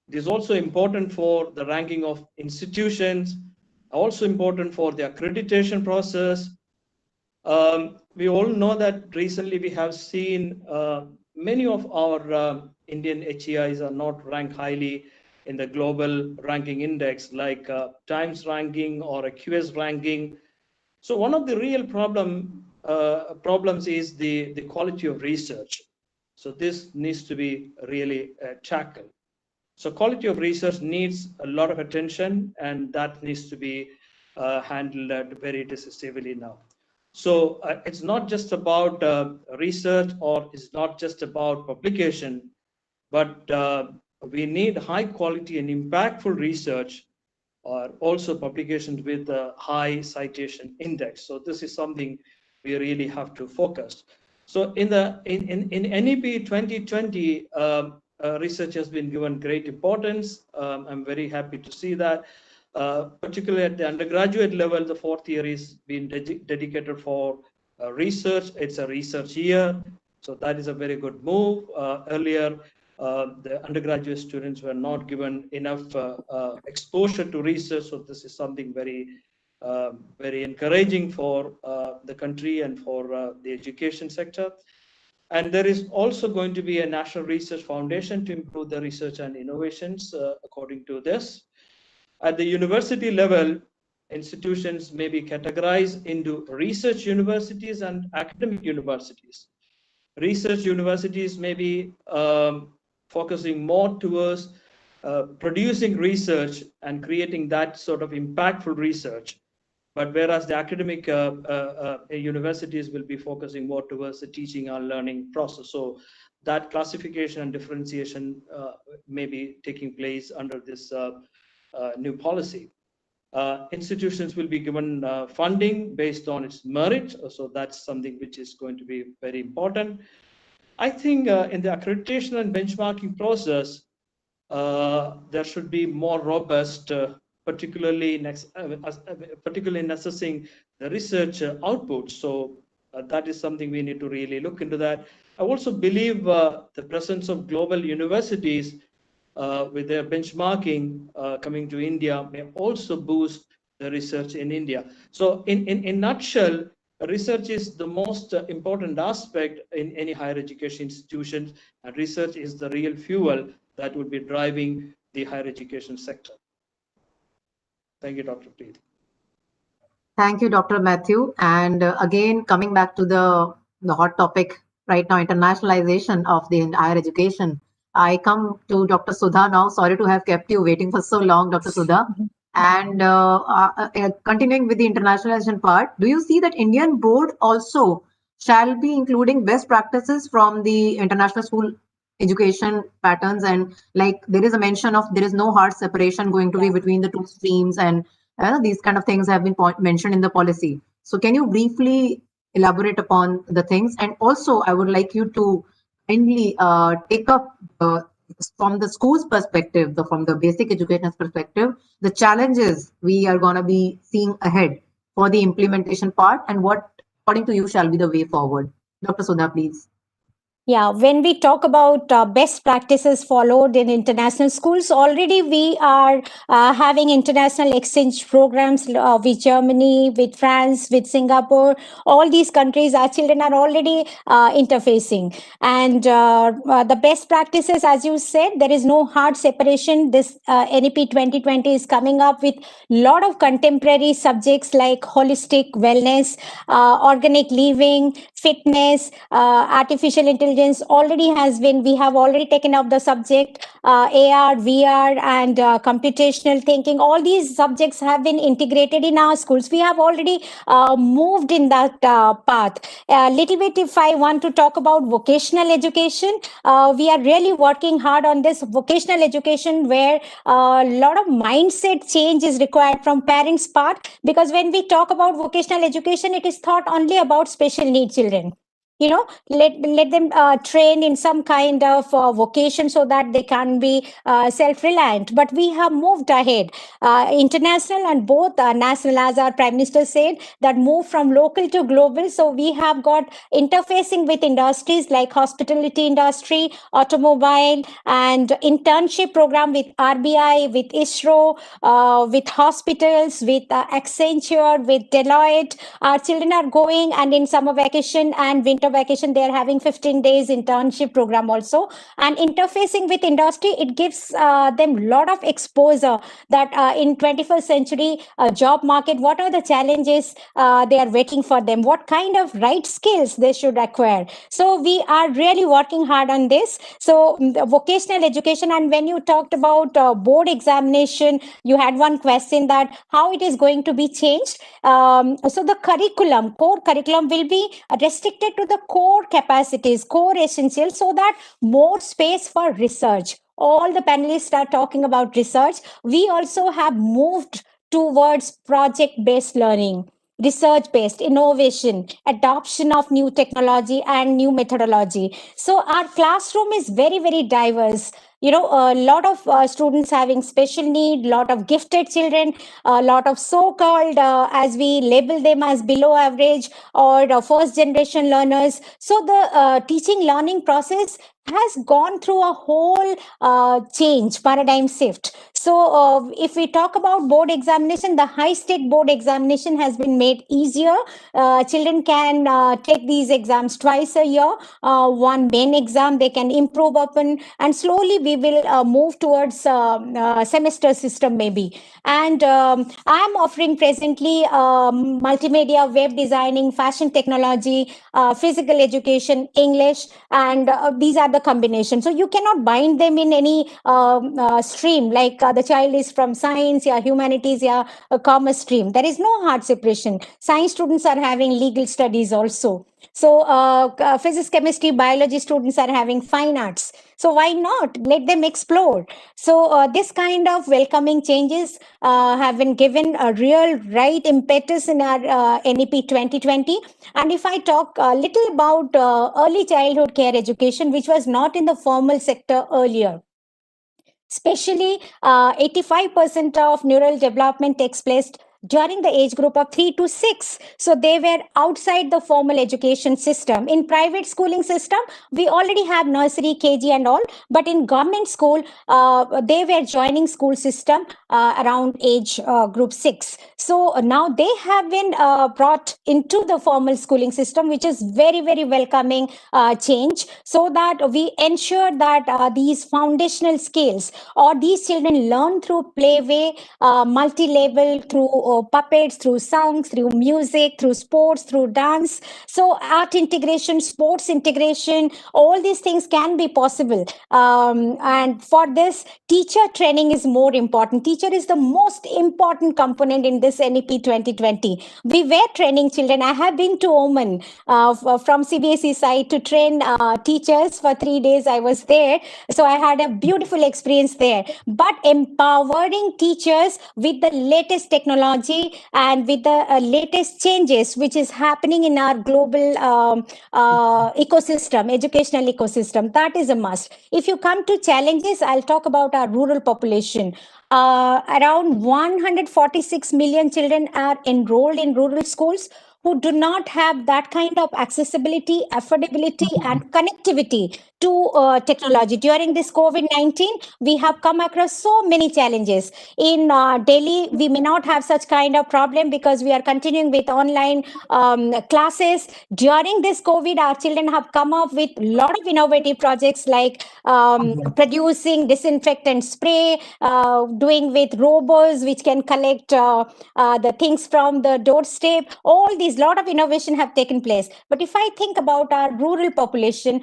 It is also important for the ranking of institutions, also important for the accreditation process. We all know that recently we have seen many of our Indian HEIs are not ranked highly in the global ranking index like Times ranking or a QS ranking. So one of the real problems is the quality of research. So this needs to be really tackled. So quality of research needs a lot of attention, and that needs to be handled very decisively now. So it's not just about research, or it's not just about publication, but we need high quality and impactful research, or also publications with a high citation index. So this is something we really have to focus. So in NEP 2020, research has been given great importance. I'm very happy to see that. Particularly at the undergraduate level, the 4th year is being dedicated for research. It's a research year, so that is a very good move. Earlier, the undergraduate students were not given enough exposure to research, so this is something very encouraging for the country and for the education sector. And there is also going to be a National Research Foundation to improve the research and innovations according to this. At the university level, institutions may be categorized into research universities and academic universities. Research universities may be focusing more towards producing research and creating that sort of impactful research. But whereas the academic universities will be focusing more towards the teaching and learning process. So that classification and differentiation may be taking place under this new policy. Institutions will be given funding based on its merit. So that's something which is going to be very important. I think in the accreditation and benchmarking process, there should be more robust, particularly in assessing the research output. So that is something we need to really look into that. I also believe the presence of global universities with their benchmarking coming to India may also boost the research in India. So in nutshell, research is the most important aspect in any higher education institution, and research is the real fuel that will be driving the higher education sector. Thank you, Dr. Priti. Thank you, Dr. Mathew. And again, coming back to the hot topic right now, internationalization of the higher education. I come to Dr. Sudha now. Sorry to have kept you waiting for so long, Dr. Sudha. And continuing with the internationalization part, do you see that Indian board also shall be including best practices from the international school education patterns? And like there is a mention of there is no hard separation going to be between the two streams, and these kind of things have been mentioned in the policy. So can you briefly elaborate upon the things? And also, I would like you to kindly take up from the school's perspective, from the basic education perspective, the challenges we are going to be seeing ahead for the implementation part, and what, according to you, shall be the way forward. Dr. Sudha, please. Yeah, when we talk about best practices followed in international schools, already we are having international exchange programs with Germany, with France, with Singapore. All these countries, our children are already interfacing. And the best practices, as you said, there is no hard separation. This NEP 2020 is coming up with a lot of contemporary subjects like holistic wellness, organic living, fitness, artificial intelligence, intelligence already has been, we have already taken up the subject, AR, VR, and computational thinking. All these subjects have been integrated in our schools. We have already moved in that path. A little bit, if I want to talk about vocational education, we are really working hard on this vocational education, where a lot of mindset change is required from parents' part, because when we talk about vocational education, it is thought only about special need children. Let them train in some kind of vocation so that they can be self-reliant. But we have moved ahead, international and both national, as our Prime Minister said, that move from local to global. So we have got interfacing with industries like hospitality industry, automobile, and internship program with RBI, with ISRO, with hospitals, with Accenture, with Deloitte. Our children are going, and in summer vacation and winter vacation, they are having 15 days internship program also. And interfacing with industry, it gives them a lot of exposure that in 21st century job market, what are the challenges they are waiting for them, what kind of right skills they should acquire. So we are really working hard on this. So the vocational education, and when you talked about board examination, you had one question that how it is going to be changed. So the core curriculum will be restricted to the core capacities, core essentials, so that more space for research. All the panelists are talking about research. We also have moved towards project-based learning, research-based innovation, adoption of new technology and new methodology. So our classroom is very, very diverse. A lot of students having special need, lot of gifted children, a lot of so-called, as we label them as below average or first generation learners. So the teaching learning process has gone through a whole change, paradigm shift. So if we talk about board examination, the high-stake board examination has been made easier. Children can take these exams twice a year. One main exam they can improve upon, and slowly we will move towards semester system maybe. And I am offering presently multimedia, web designing, fashion technology, physical education, English, and these are the combinations. So you cannot bind them in any stream, like the child is from science, humanities, commerce stream. There is no hard separation. Science students are having legal studies also. So physics, chemistry, biology students are having fine arts. So why not let them explore? So this kind of welcoming changes have been given a real right impetus in our NEP 2020. And if I talk a little about early childhood care education, which was not in the formal sector earlier, especially 85% of neural development takes place during the age group of 3 to 6. So they were outside the formal education system. In private schooling system, we already have nursery, KG and all, but in government school, they were joining school system around age group 6. So now they have been brought into the formal schooling system, which is very, very welcoming change, so that we ensure that these foundational skills, or these children learn through playway, multi-level, through puppets, through songs, through music, through sports, through dance. So art integration, sports integration, all these things can be possible. And for this, teacher training is more important. Teacher is the most important component in this NEP 2020. We were training children. I have been to Oman from CBSE side to train teachers for 3 days. I was there. So I had a beautiful experience there. But empowering teachers with the latest technology and with the latest changes which is happening in our global ecosystem, educational ecosystem, that is a must. If you come to challenges, I'll talk about our rural population. Around 146 million children are enrolled in rural schools who do not have that kind of accessibility, affordability, and connectivity to technology. During this COVID-19, we have come across so many challenges. In Delhi, we may not have such kind of problem because we are continuing with online classes. During this COVID, our children have come up with a lot of innovative projects like producing disinfectant spray, doing with robots which can collect the things from the doorstep. All these lot of innovation have taken place. But if I think about our rural population,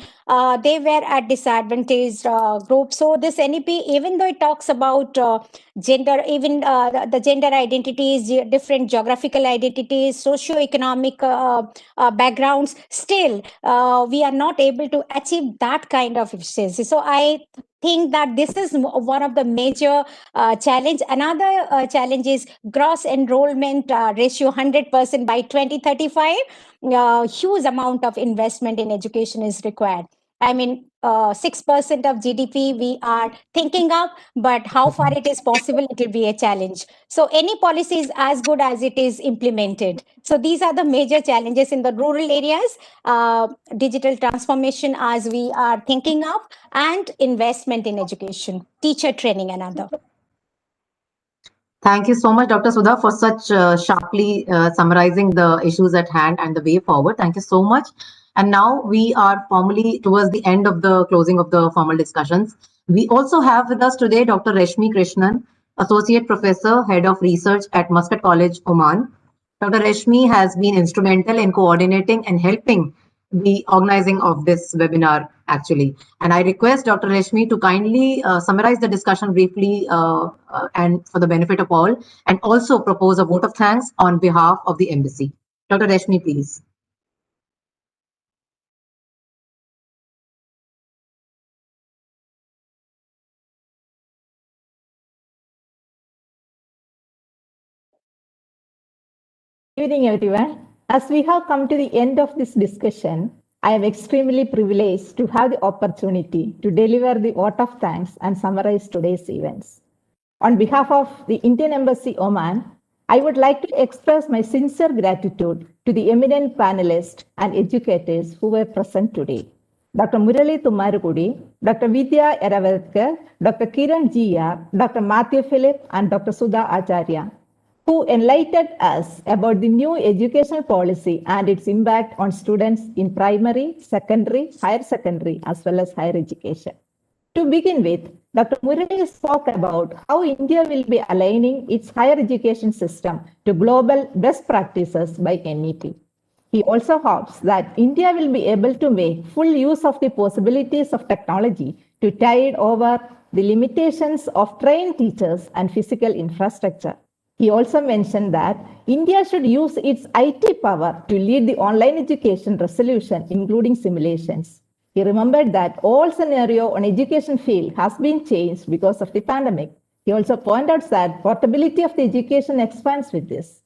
they were at disadvantaged group. So this NEP, even though it talks about gender, even the gender identities, different geographical identities, socio-economic backgrounds, still we are not able to achieve that kind of efficiency. So I think that this is one of the major challenge. Another challenge is gross enrollment ratio 100% by 2035. Huge amount of investment in education is required. I mean, 6% of GDP we are thinking of, but how far it is possible, it will be a challenge. So any policy is as good as it is implemented. So these are the major challenges in the rural areas, digital transformation as we are thinking of, and investment in education, teacher training, another. Thank you so much, Dr. Sudha, for such sharply summarizing the issues at hand and the way forward. Thank you so much. And now we are formally towards the end of the closing of the formal discussions. We also have with us today Dr. Reshmi Krishnan, Associate Professor, Head of Research at Muscat College, Oman. Dr. Reshmi has been instrumental in coordinating and helping the organizing of this webinar, actually. And I request Dr. Reshmi to kindly summarize the discussion briefly and for the benefit of all, and also propose a vote of thanks on behalf of the embassy. Dr. Reshmi, please. Good evening, everyone. As we have come to the end of this discussion, I am extremely privileged to have the opportunity to deliver the vote of thanks and summarize today's events. On behalf of the Indian Embassy, Oman, I would like to express my sincere gratitude to the eminent panelists and educators who were present today. Dr. Muralee Thummarukudy, Dr. Vidya Yeravdekar, Dr. Kiran Jia, Dr. Mathew Philip, and Dr. Sudha Acharya, who enlightened us about the new educational policy and its impact on students in primary, secondary, higher secondary, as well as higher education. To begin with, Dr. Muralee spoke about how India will be aligning its higher education system to global best practices by NEP. He also hopes that India will be able to make full use of the possibilities of technology to tide over the limitations of trained teachers and physical infrastructure. He also mentioned that India should use its IT power to lead the online education resolution, including simulations. He remembered that all scenario on education field has been changed because of the pandemic. He also pointed out that portability of the education expands with this.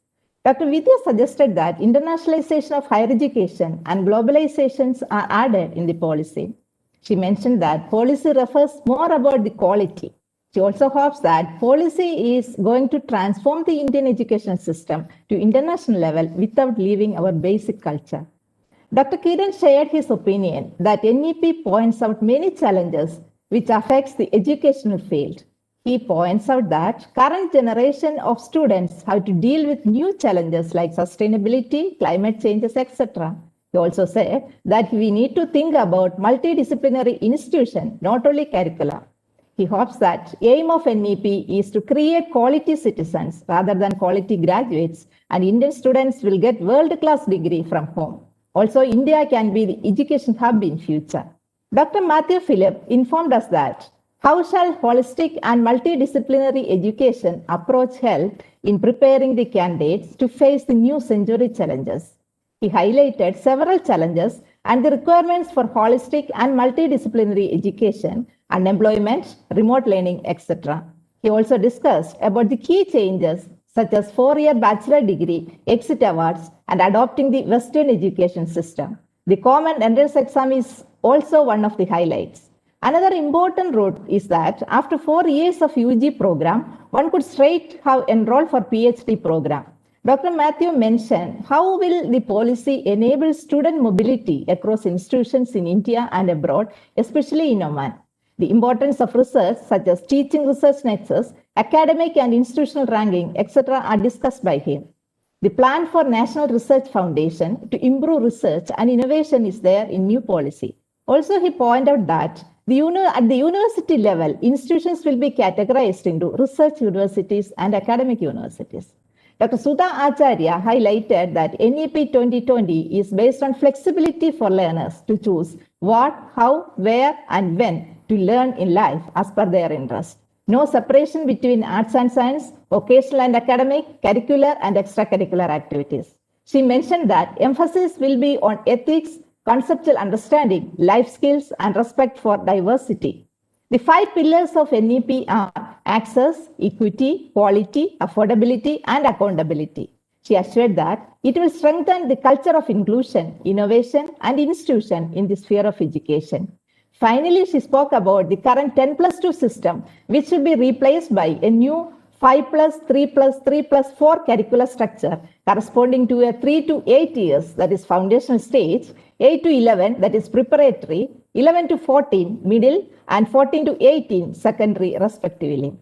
Dr. Vidya suggested that internationalization of higher education and globalizations are added in the policy. She mentioned that policy refers more about the quality. She also hopes that policy is going to transform the Indian education system to international level without leaving our basic culture. Dr. Kiran shared his opinion that NEP points out many challenges which affects the educational field. He points out that current generation of students have to deal with new challenges like sustainability, climate changes, etc. He also said that we need to think about multidisciplinary institution, not only curricula. He hopes that aim of NEP is to create quality citizens rather than quality graduates, and Indian students will get world-class degree from home. Also, India can be the education hub in future. Dr. Mathew Philip informed us that how shall holistic and multidisciplinary education approach help in preparing the candidates to face the new century challenges? He highlighted several challenges and the requirements for holistic and multidisciplinary education, unemployment, remote learning, etc. He also discussed about the key changes such as 4-year bachelor degree, exit awards, and adopting the Western education system. The common entrance exam is also one of the highlights. Another important route is that after 4 years of UG program, one could straight have enrolled for PhD program. Dr. Mathew mentioned how will the policy enable student mobility across institutions in India and abroad, especially in Oman. The importance of research such as teaching research nexus, academic and institutional ranking, etc. are discussed by him. The plan for National Research Foundation to improve research and innovation is there in new policy. Also, he pointed out that at the university level, institutions will be categorized into research universities and academic universities. Dr. Sudha Acharya highlighted that NEP 2020 is based on flexibility for learners to choose what, how, where, and when to learn in life as per their interest. No separation between arts and science, vocational and academic, curricular and extracurricular activities. She mentioned that emphasis will be on ethics, conceptual understanding, life skills, and respect for diversity. The 5 pillars of NEP are access, equity, quality, affordability, and accountability. She assured that it will strengthen the culture of inclusion, innovation, and institution in the sphere of education. Finally, she spoke about the current 10+2 system, which should be replaced by a new 5+3+3+4 curricular structure corresponding to a 3 to 8 years, that is foundational stage, 8 to 11, that is preparatory, 11 to 14, middle, and 14 to 18, secondary, respectively.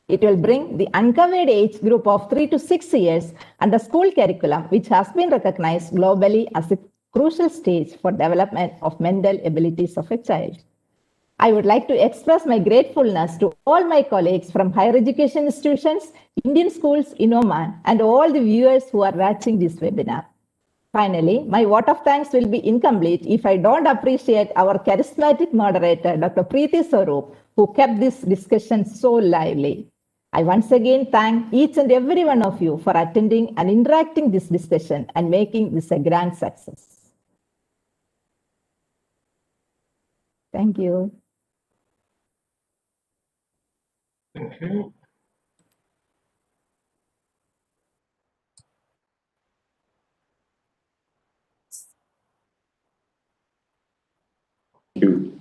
It will bring the uncovered age group of 3 to 6 years under school curriculum, which has been recognized globally as a crucial stage for development of mental abilities of a child. I would like to express my gratefulness to all my colleagues from higher education institutions, Indian schools in Oman, and all the viewers who are watching this webinar. Finally, my vote of thanks will be incomplete if I don't appreciate our charismatic moderator, Dr. Priti Swaroop, who kept this discussion so lively. I once again thank each and every one of you for attending and interacting this discussion and making this a grand success. Thank you. Thank you. Thank you.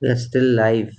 We are still live.